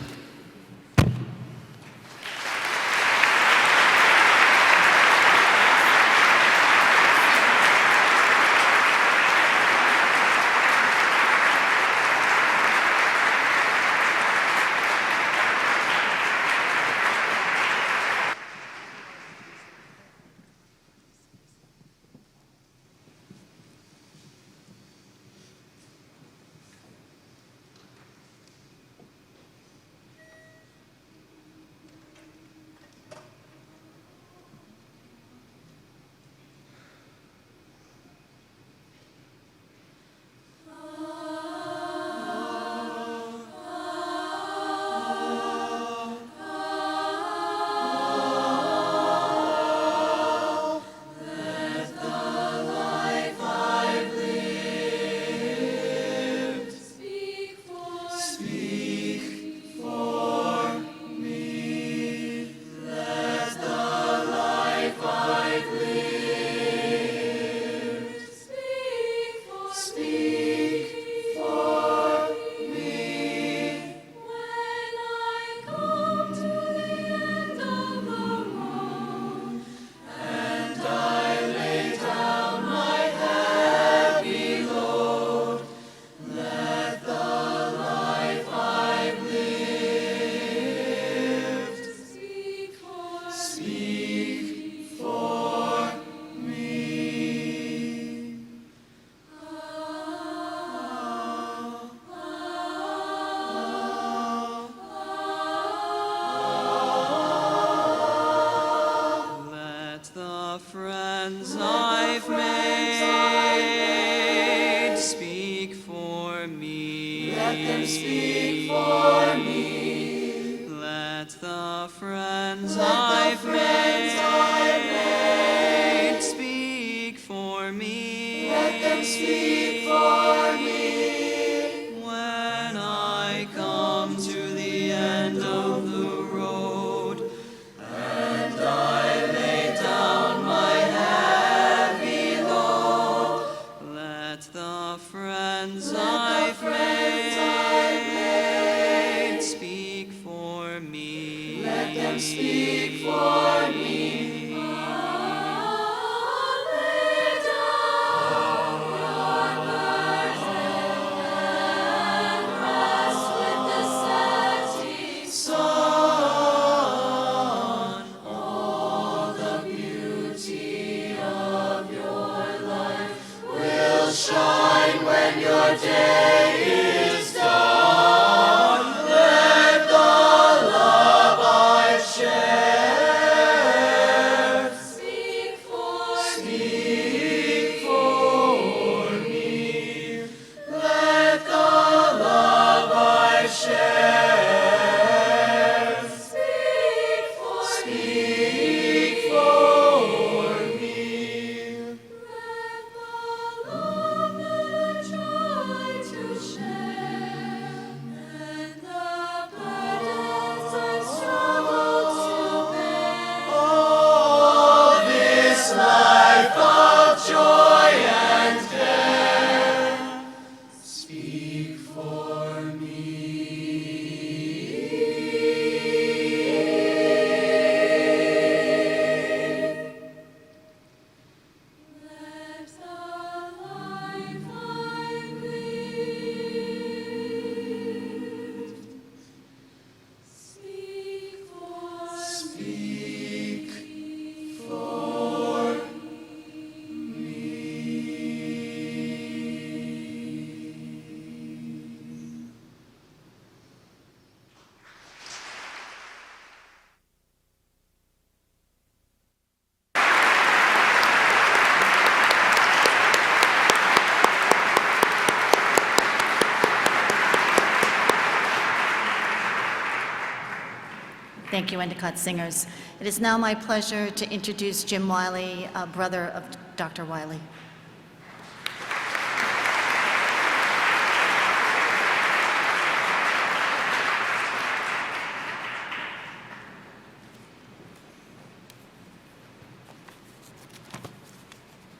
Thank you, Endicott singers. It is now my pleasure to introduce Jim Wylie, brother of Dr. Wylie.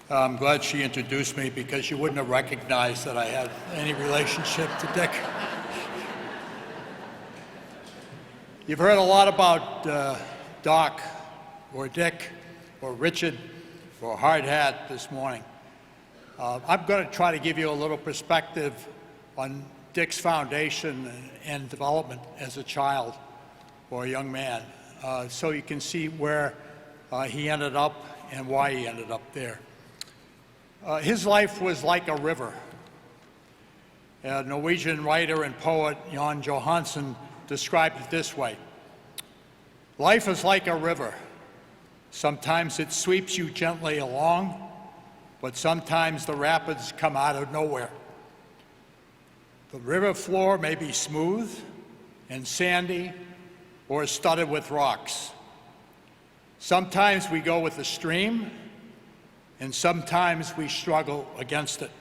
I'm glad she introduced me because you wouldn't have recognized that I had any relationship to Dick. You've heard a lot about Doc or Dick or Richard or Hard Hat this morning. I'm going to try to give you a little perspective on Dick's foundation and development as a child or a young man, so you can see where he ended up and why he ended up there. His life was like a river. A Norwegian writer and poet, Jan Johansen, described it this way: life is like a river. Sometimes it sweeps you gently along, but sometimes the rapids come out of nowhere. The river floor may be smooth and sandy or studded with rocks. Sometimes we go with the stream, and sometimes we struggle against it.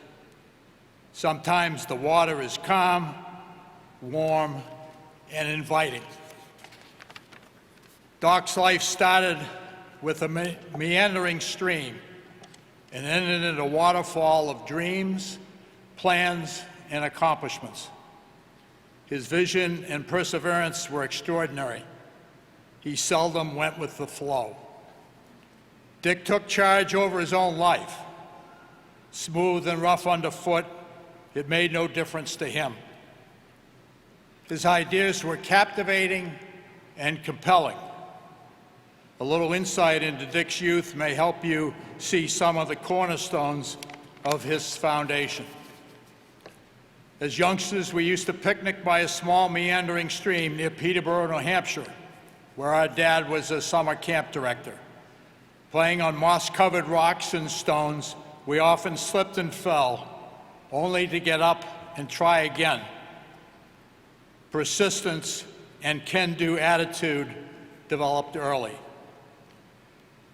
Sometimes the water is calm, warm, and inviting. Doc's life started with a meandering stream and ended in a waterfall of dreams, plans, and accomplishments. His vision and perseverance were extraordinary. He seldom went with the flow. Dick took charge over his own life. Smooth and rough underfoot, it made no difference to him. His ideas were captivating and compelling. A little insight into Dick's youth may help you see some of the cornerstones of his foundation. As youngsters, we used to picnic by a small meandering stream near Peterborough, New Hampshire, where our dad was a summer camp director. Playing on moss-covered rocks and stones, we often slipped and fell, only to get up and try again. Persistence and can-do attitude developed early.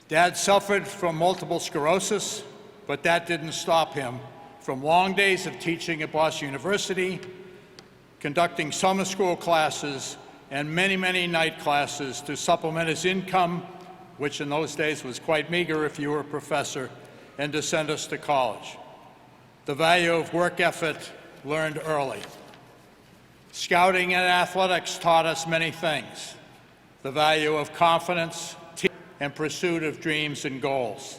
Dad suffered from multiple sclerosis, but that didn't stop him from long days of teaching at Boston University, conducting summer school classes, and many, many night classes to supplement his income, which in those days was quite meager if you were a professor, and to send us to college. The value of work effort learned early. Scouting and athletics taught us many things: the value of confidence and pursuit of dreams and goals.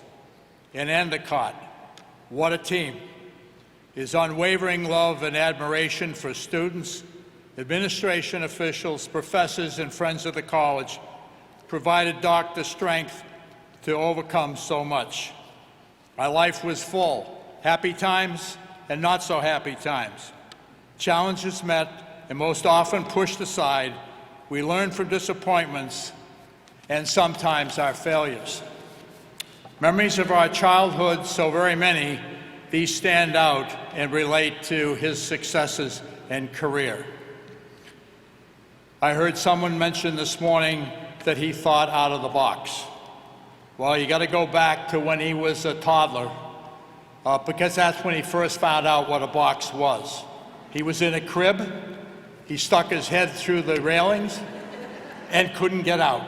In Endicott, what a team. His unwavering love and admiration for students, administration officials, professors, and friends of the college provided Doc the strength to overcome so much. My life was full, happy times and not so happy times. Challenges met and most often pushed aside. We learned from disappointments and sometimes our failures. Memories of our childhood, so very many, these stand out and relate to his successes and career. I heard someone mention this morning that he thought out of the box. Well, you got to go back to when he was a toddler, because that's when he first found out what a box was. He was in a crib, he stuck his head through the railings, and couldn't get out.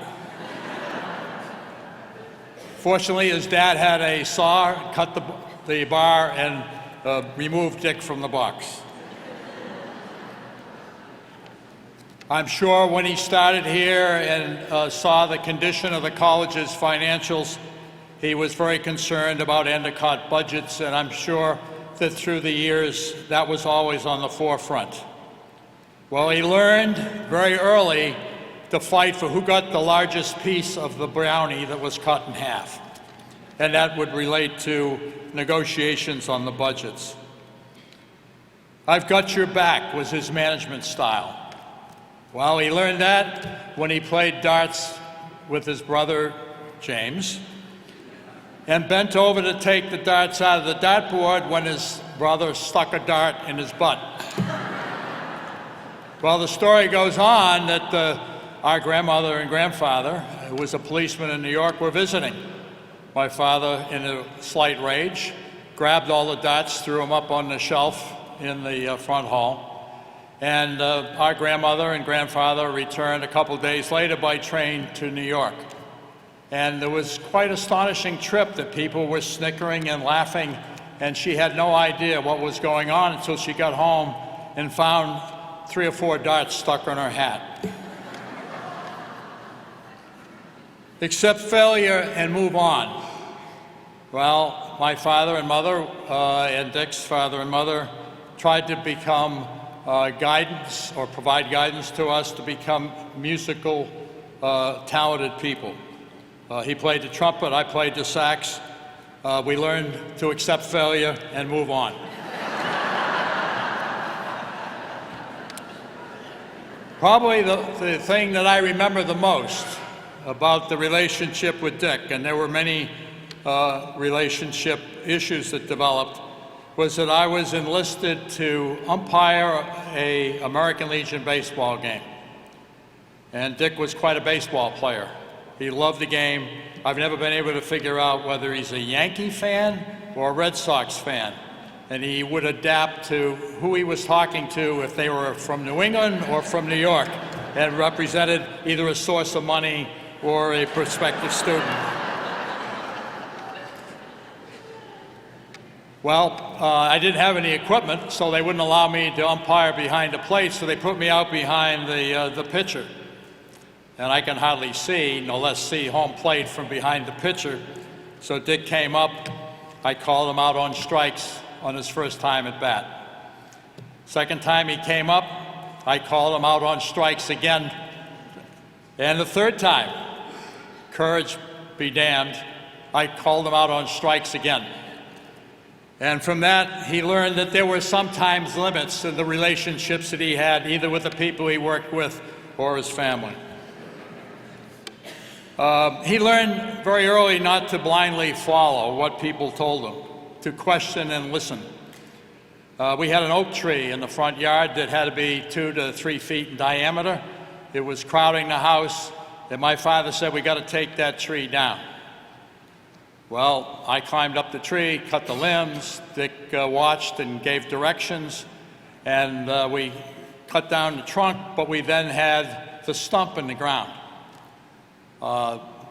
Fortunately, his dad had a saw, cut the bar, and removed Dick from the box. I'm sure when he started here and saw the condition of the college's financials, he was very concerned about Endicott budgets, and I'm sure that through the years that was always on the forefront. Well, he learned very early to fight for who got the largest piece of the brownie that was cut in half, and that would relate to negotiations on the budgets. "I've got your back" was his management style. Well, he learned that when he played darts with his brother, James, and bent over to take the darts out of the dartboard when his brother stuck a dart in his butt. Well, the story goes on that our grandmother and grandfather, who was a policeman in New York, were visiting. My father, in a slight rage, grabbed all the darts, threw them up on the shelf in the front hall. And our grandmother and grandfather returned a couple days later by train to New York. And there was quite an astonishing trip that people were snickering and laughing, and she had no idea what was going on until she got home and found 3 or 4 darts stuck on her hat. Accept failure and move on. Well, my father and mother, and Dick's father and mother, tried to become guidance or provide guidance to us to become musical, talented people. He played the trumpet, I played the sax. We learned to accept failure and move on. Probably the thing that I remember the most about the relationship with Dick, and there were many relationship issues that developed, was that I was enlisted to umpire an American Legion baseball game. And Dick was quite a baseball player. He loved the game. I've never been able to figure out whether he's a Yankee fan or a Red Sox fan. And he would adapt to who he was talking to, if they were from New England or from New York, and represented either a source of money or a prospective student. Well, I didn't have any equipment, so they wouldn't allow me to umpire behind the plate, so they put me out behind the pitcher. And I can hardly see, no less see home plate from behind the pitcher. So Dick came up, I called him out on strikes on his first time at bat. Second time he came up, I called him out on strikes again. And the third time, courage be damned, I called him out on strikes again. And from that, he learned that there were sometimes limits in the relationships that he had, either with the people he worked with or his family. He learned very early not to blindly follow what people told him, to question and listen. We had an oak tree in the front yard that had to be 2 to 3 feet in diameter. It was crowding the house, and my father said, "We got to take that tree down." Well, I climbed up the tree, cut the limbs. Dick watched and gave directions, and we cut down the trunk, but we then had the stump in the ground.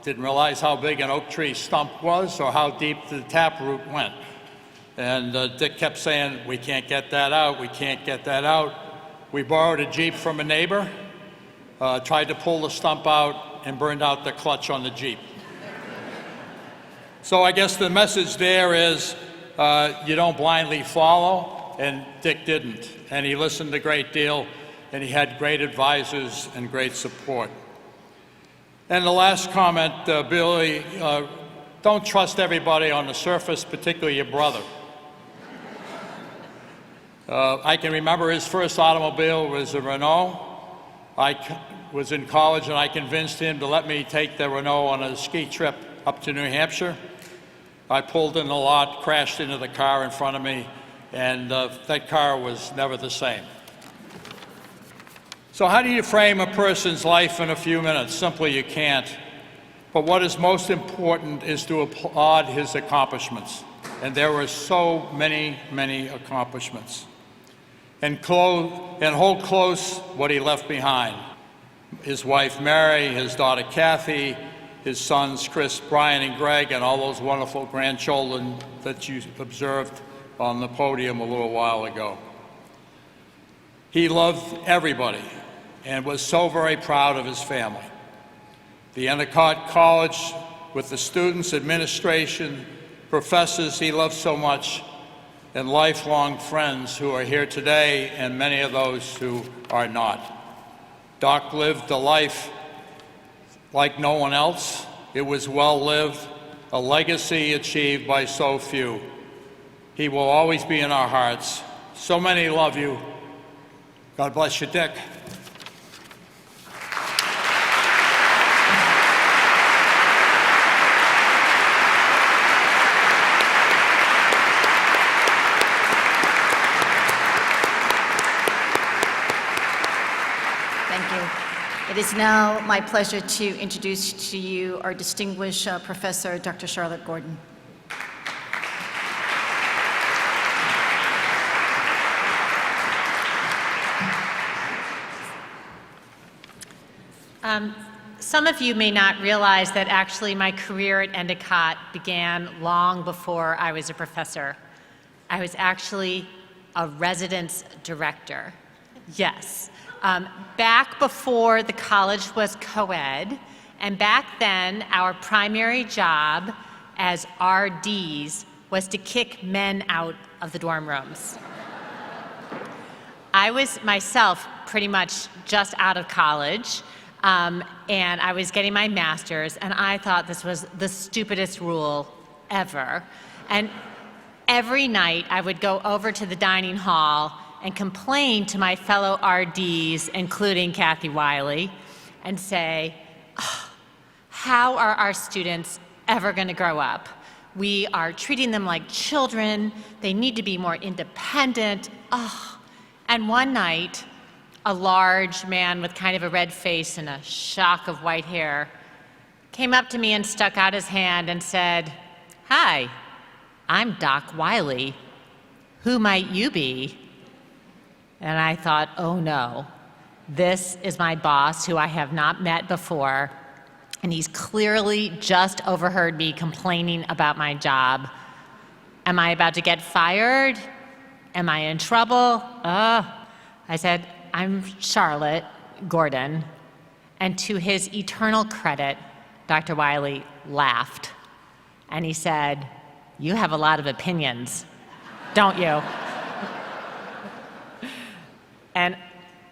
Didn't realize how big an oak tree stump was or how deep the taproot went. And Dick kept saying, "We can't get that out, we can't get that out." We borrowed a Jeep from a neighbor, tried to pull the stump out, and burned out the clutch on the Jeep. So I guess the message there is you don't blindly follow, and Dick didn't. And he listened a great deal, and he had great advisors and great support. And the last comment, Billy, don't trust everybody on the surface, particularly your brother. I can remember his first automobile was a Renault. I was in college and I convinced him to let me take the Renault on a ski trip up to New Hampshire. I pulled in the lot, crashed into the car in front of me, and that car was never the same. So how do you frame a person's life in a few minutes? Simply, you can't. But what is most important is to applaud his accomplishments. And there were so many, many accomplishments. And hold close what he left behind. His wife, Mary, his daughter, Kathy, his sons, Chris, Brian, and Greg, and all those wonderful grandchildren that you observed on the podium a little while ago. He loved everybody and was so very proud of his family. The Endicott College, with the students, administration, professors he loved so much, and lifelong friends who are here today, and many of those who are not. Doc lived a life like no one else. It was well lived, a legacy achieved by so few. He will always be in our hearts. So many love you. God bless you, Dick. Thank you. It is now my pleasure to introduce to you our distinguished professor, Dr. Charlotte Gordon. Some of you may not realize that actually my career at Endicott began long before I was a professor. I was actually a residence director. Yes. Back before the college was co-ed, and back then our primary job as RDs was to kick men out of the dorm rooms. I was myself pretty much just out of college, and I was getting my master's, and I thought this was the stupidest rule ever. And every night I would go over to the dining hall and complain to my fellow RDs, including Kathy Wylie, and say, oh, how are our students ever going to grow up? We are treating them like children. They need to be more independent. Oh. And one night, a large man with kind of a red face and a shock of white hair came up to me and stuck out his hand and said, "Hi, I'm Doc Wylie. Who might you be?" And I thought, oh no, this is my boss who I have not met before, and he's clearly just overheard me complaining about my job. Am I about to get fired? Am I in trouble? I said, "I'm Charlotte Gordon." And to his eternal credit, Dr. Wylie laughed. And he said, "You have a lot of opinions, don't you?" And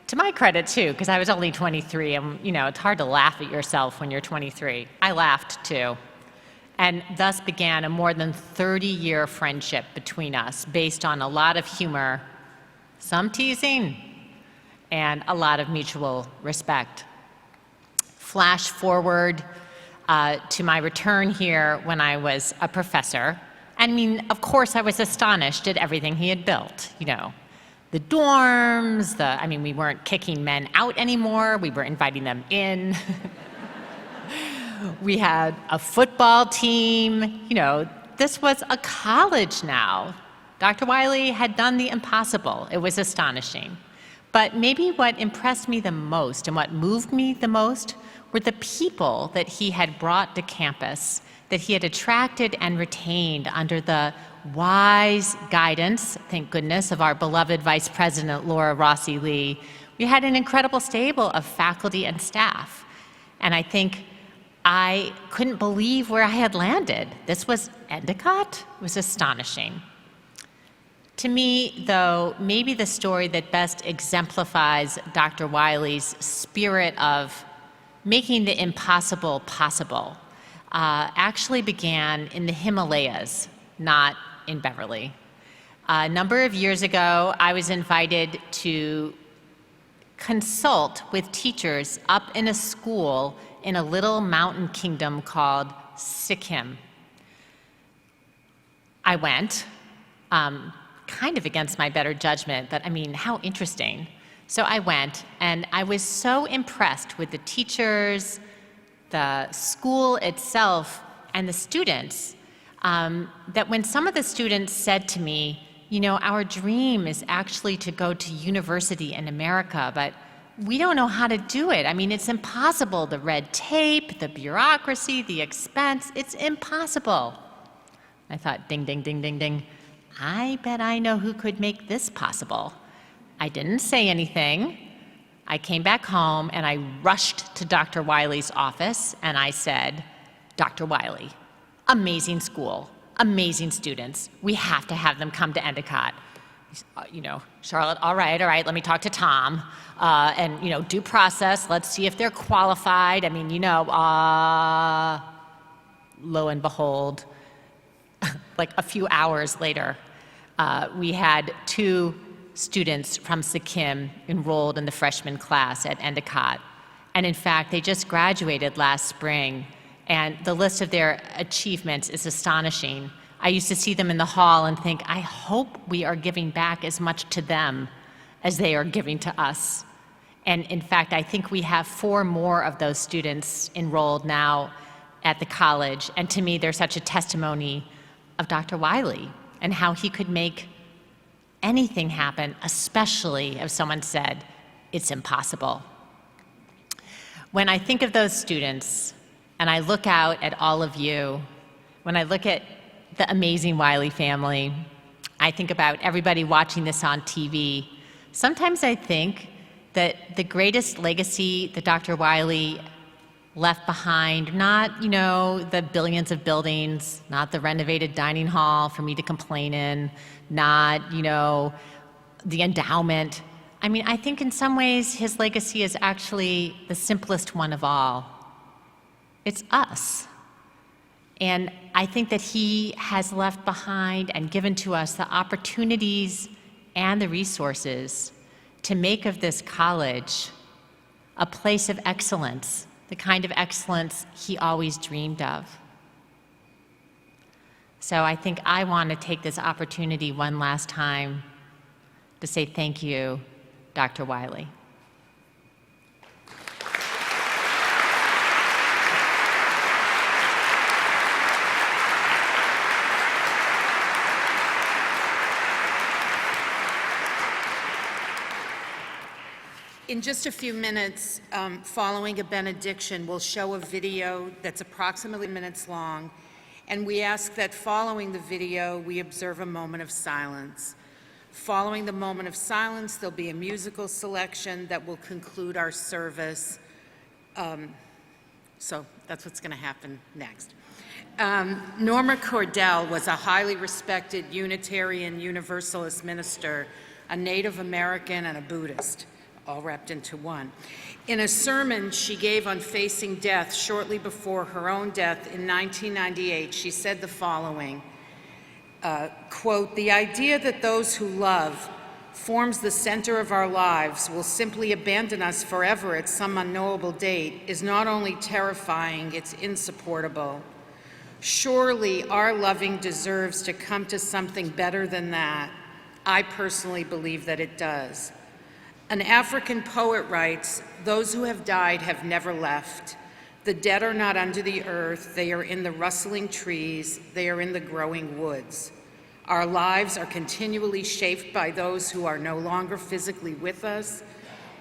to my credit too, because I was only 23, and it's hard to laugh at yourself when you're 23. I laughed too. And thus began a more than 30-year friendship between us based on a lot of humor, some teasing, and a lot of mutual respect. Flash forward to my return here when I was a professor. I mean, of course, I was astonished at everything he had built, The dorms, we weren't kicking men out anymore, we were inviting them in. We had a football team, this was a college now. Dr. Wylie had done the impossible. It was astonishing. But maybe what impressed me the most and what moved me the most were the people that he had brought to campus, that he had attracted and retained under the wise guidance, thank goodness, of our beloved Vice President Laura Rossi Lee. We had an incredible stable of faculty and staff. And I think I couldn't believe where I had landed. This was Endicott? It was astonishing. To me, though, maybe the story that best exemplifies Dr. Wylie's spirit of making the impossible possible actually began in the Himalayas, not in Beverly. A number of years ago, I was invited to consult with teachers up in a school in a little mountain kingdom called Sikkim. I went, kind of against my better judgment, but how interesting. So I went, and I was so impressed with the teachers, the school itself, and the students, that when some of the students said to me, our dream is actually to go to university in America, but we don't know how to do it. It's impossible. The red tape, the bureaucracy, the expense, it's impossible. I thought, ding, ding, ding, ding, ding. I bet I know who could make this possible. I didn't say anything. I came back home and I rushed to Dr. Wylie's office and I said, "Dr. Wylie, amazing school, amazing students. We have to have them come to Endicott." Charlotte, all right, let me talk to Tom. And due process, let's see if they're qualified. Lo and behold, like a few hours later, we had 2 students from Sikkim enrolled in the freshman class at Endicott. And in fact, they just graduated last spring, and the list of their achievements is astonishing. I used to see them in the hall and think, I hope we are giving back as much to them as they are giving to us. And in fact, I think we have 4 more of those students enrolled now at the college. And to me, they're such a testimony of Dr. Wylie and how he could make anything happen, especially if someone said, it's impossible. When I think of those students, and I look out at all of you, when I look at the amazing Wylie family, I think about everybody watching this on TV. Sometimes I think that the greatest legacy that Dr. Wylie left behind, not, the billions of buildings, not the renovated dining hall for me to complain in, not, the endowment. I mean, I think in some ways his legacy is actually the simplest one of all. It's us. And I think that he has left behind and given to us the opportunities and the resources to make of this college a place of excellence, the kind of excellence he always dreamed of. So I think I want to take this opportunity one last time to say thank you, Dr. Wylie. In just a few minutes, following a benediction, we'll show a video that's approximately minutes long, and we ask that following the video, we observe a moment of silence. Following the moment of silence, there'll be a musical selection that will conclude our service. So that's what's going to happen next. Norma Cordell was a highly respected Unitarian Universalist minister, a Native American, and a Buddhist, all wrapped into one. In a sermon she gave on facing death shortly before her own death in 1998, she said the following, quote, "The idea that those who love forms the center of our lives will simply abandon us forever at some unknowable date is not only terrifying, it's insupportable. Surely our loving deserves to come to something better than that. I personally believe that it does." An African poet writes, "Those who have died have never left. The dead are not under the earth, they are in the rustling trees, they are in the growing woods. Our lives are continually shaped by those who are no longer physically with us.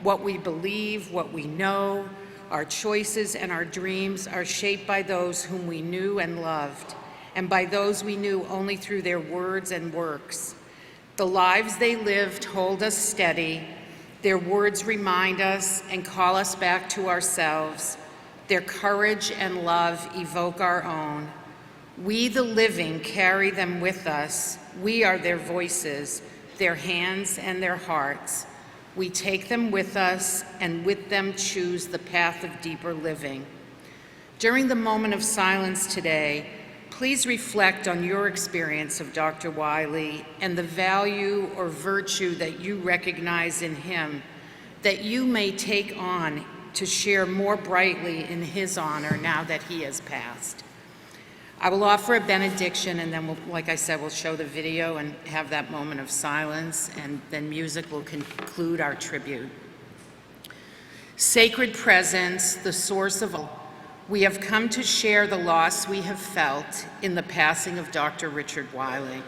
What we believe, what we know, our choices and our dreams are shaped by those whom we knew and loved, and by those we knew only through their words and works. The lives they lived hold us steady. Their words remind us and call us back to ourselves. Their courage and love evoke our own. We, the living, carry them with us. We are their voices, their hands and their hearts. We take them with us and with them choose the path of deeper living." During the moment of silence today, please reflect on your experience of Dr. Wylie and the value or virtue that you recognize in him that you may take on to share more brightly in his honor now that he has passed. I will offer a benediction, and then, like I said, we'll show the video and have that moment of silence, and then music will conclude our tribute. Sacred presence, the source of all, we have come to share the loss we have felt in the passing of Dr. Richard Wylie,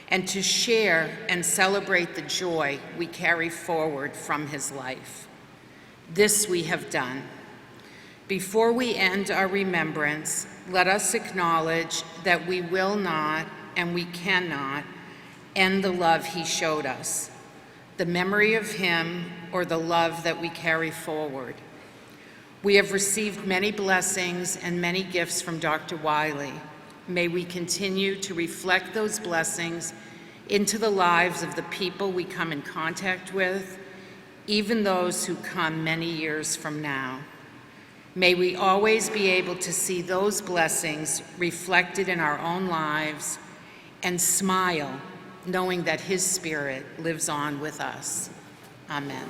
and to share and celebrate the joy we carry forward from his life. This we have done. Before we end our remembrance, let us acknowledge that we will not and we cannot end the love he showed us, the memory of him or the love that we carry forward. We have received many blessings and many gifts from Dr. Wylie. May we continue to reflect those blessings into the lives of the people we come in contact with, even those who come many years from now. May we always be able to see those blessings reflected in our own lives and smile, knowing that his spirit lives on with us. Amen.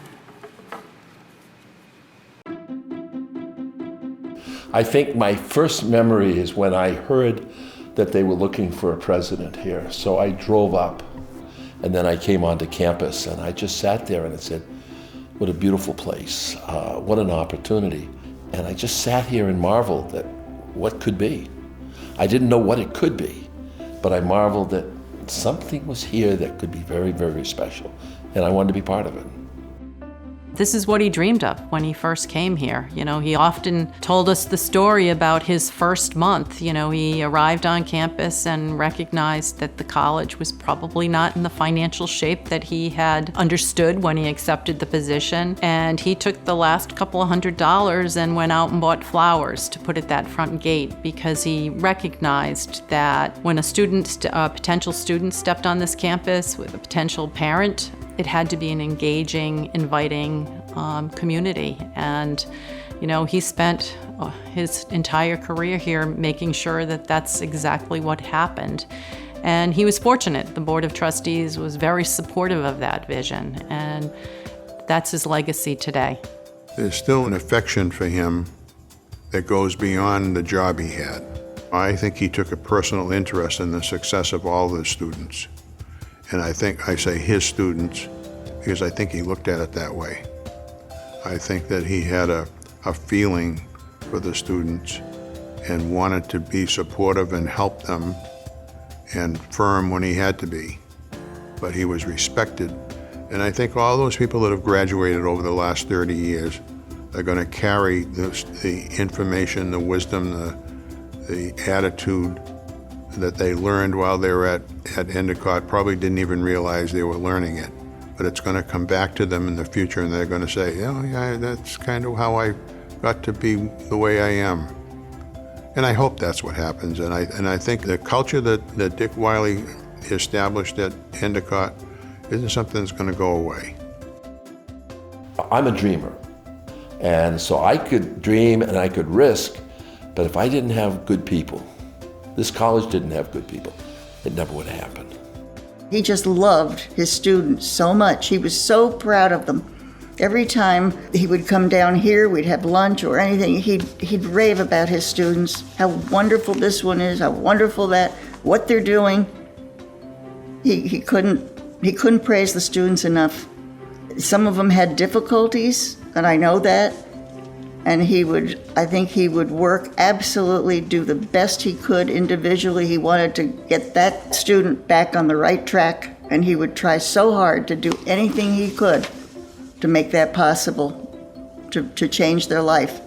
I think my first memory is when I heard that they were looking for a president here. So I drove up, and then I came onto campus, and I just sat there and I said, What a beautiful place. What an opportunity. And I just sat here and marveled at what could be. I didn't know what it could be, but I marveled that something was here that could be very, very special, and I wanted to be part of it. This is what he dreamed of when he first came here. You know, he often told us the story about his first month. You know, he arrived on campus and recognized that the college was probably not in the financial shape that he had understood when he accepted the position. And he took the last couple of $100s and went out and bought flowers to put at that front gate, because he recognized that when a potential student stepped on this campus with a potential parent, it had to be an engaging, inviting community. And, you know, he spent his entire career here making sure that that's exactly what happened. And he was fortunate. The Board of Trustees was very supportive of that vision, and that's his legacy today. There's still an affection for him that goes beyond the job he had. I think he took a personal interest in the success of all the students. And I say his students because I think he looked at it that way. I think that he had a feeling for the students and wanted to be supportive and help them and firm when he had to be. But he was respected. And I think all those people that have graduated over the last 30 years are going to carry the information, the wisdom, the attitude that they learned while they were at Endicott, probably didn't even realize they were learning it. But it's going to come back to them in the future, and they're going to say, oh, yeah, that's kind of how I got to be the way I am. And I hope that's what happens. And I think the culture that Dick Wylie established at Endicott isn't something that's going to go away. I'm a dreamer, and so I could dream and I could risk, but if I didn't have good people, this college didn't have good people, it never would have happened. He just loved his students so much. He was so proud of them. Every time he would come down here, we'd have lunch or anything, he'd rave about his students, how wonderful this one is, how wonderful that, what they're doing. He couldn't praise the students enough. Some of them had difficulties, and I know that. And I think he would work, absolutely do the best he could individually. He wanted to get that student back on the right track, and he would try so hard to do anything he could to make that possible, to change their life.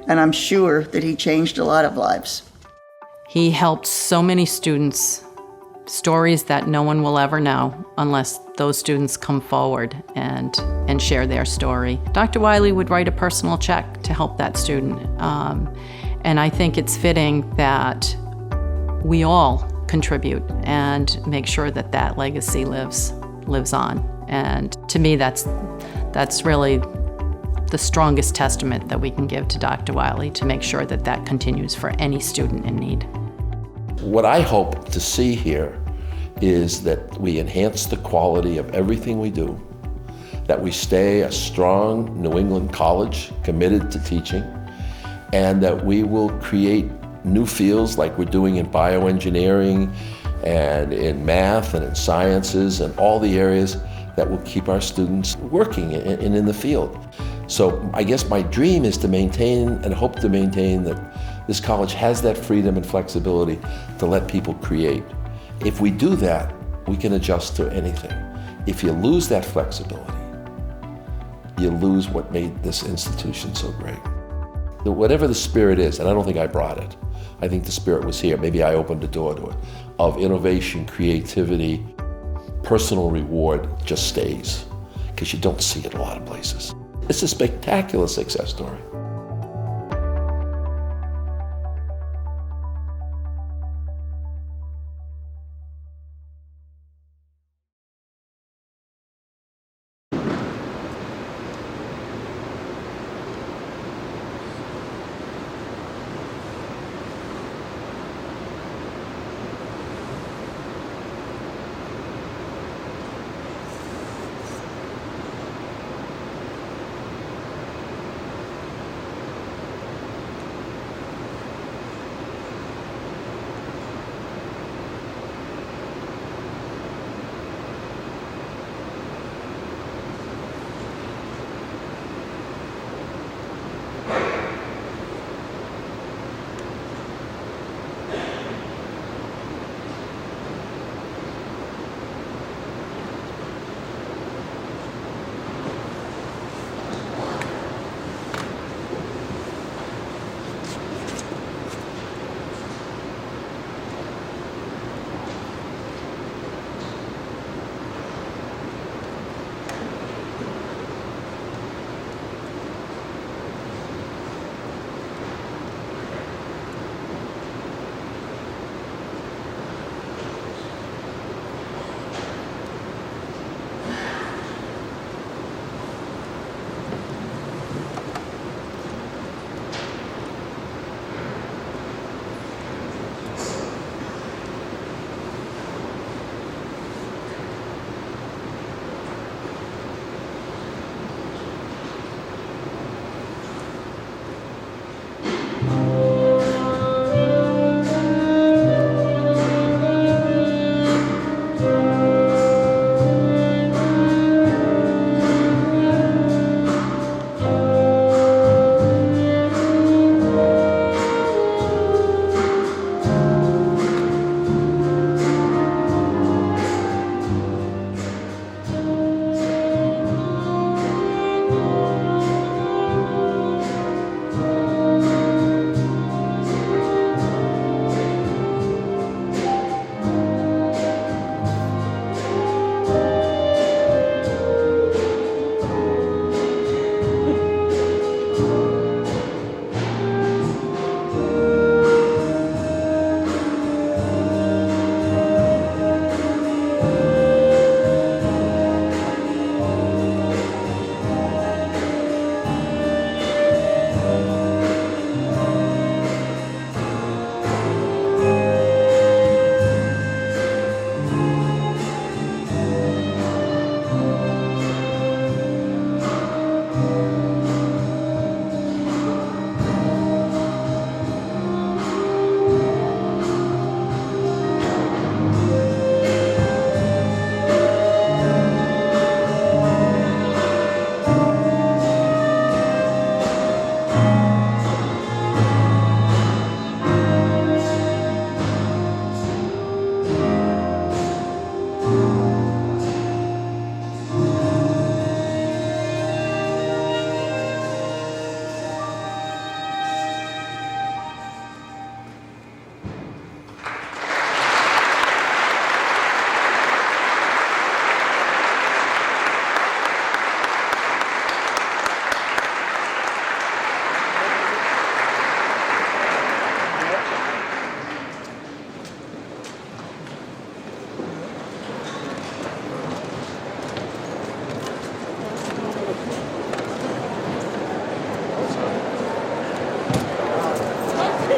And I'm sure that he changed a lot of lives. He helped so many students, stories that no one will ever know unless those students come forward and share their story. Dr. Wylie would write a personal check to help that student. And I think it's fitting that we all contribute and make sure that that legacy lives on. And to me, that's really the strongest testament that we can give to Dr. Wylie, to make sure that that continues for any student in need. What I hope to see here is that we enhance the quality of everything we do, that we stay a strong New England college committed to teaching, and that we will create new fields like we're doing in bioengineering and in math and in sciences and all the areas that will keep our students working and in the field. So I guess my dream is to maintain and hope to maintain that this college has that freedom and flexibility to let people create. If we do that, we can adjust to anything. If you lose that flexibility, you lose what made this institution so great. Whatever the spirit is, and I don't think I brought it, I think the spirit was here. Maybe I opened the door to it, of innovation, creativity, personal reward just stays, because you don't see it a lot of places. It's a spectacular success story.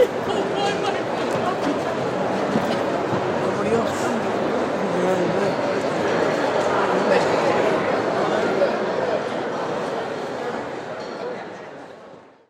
What?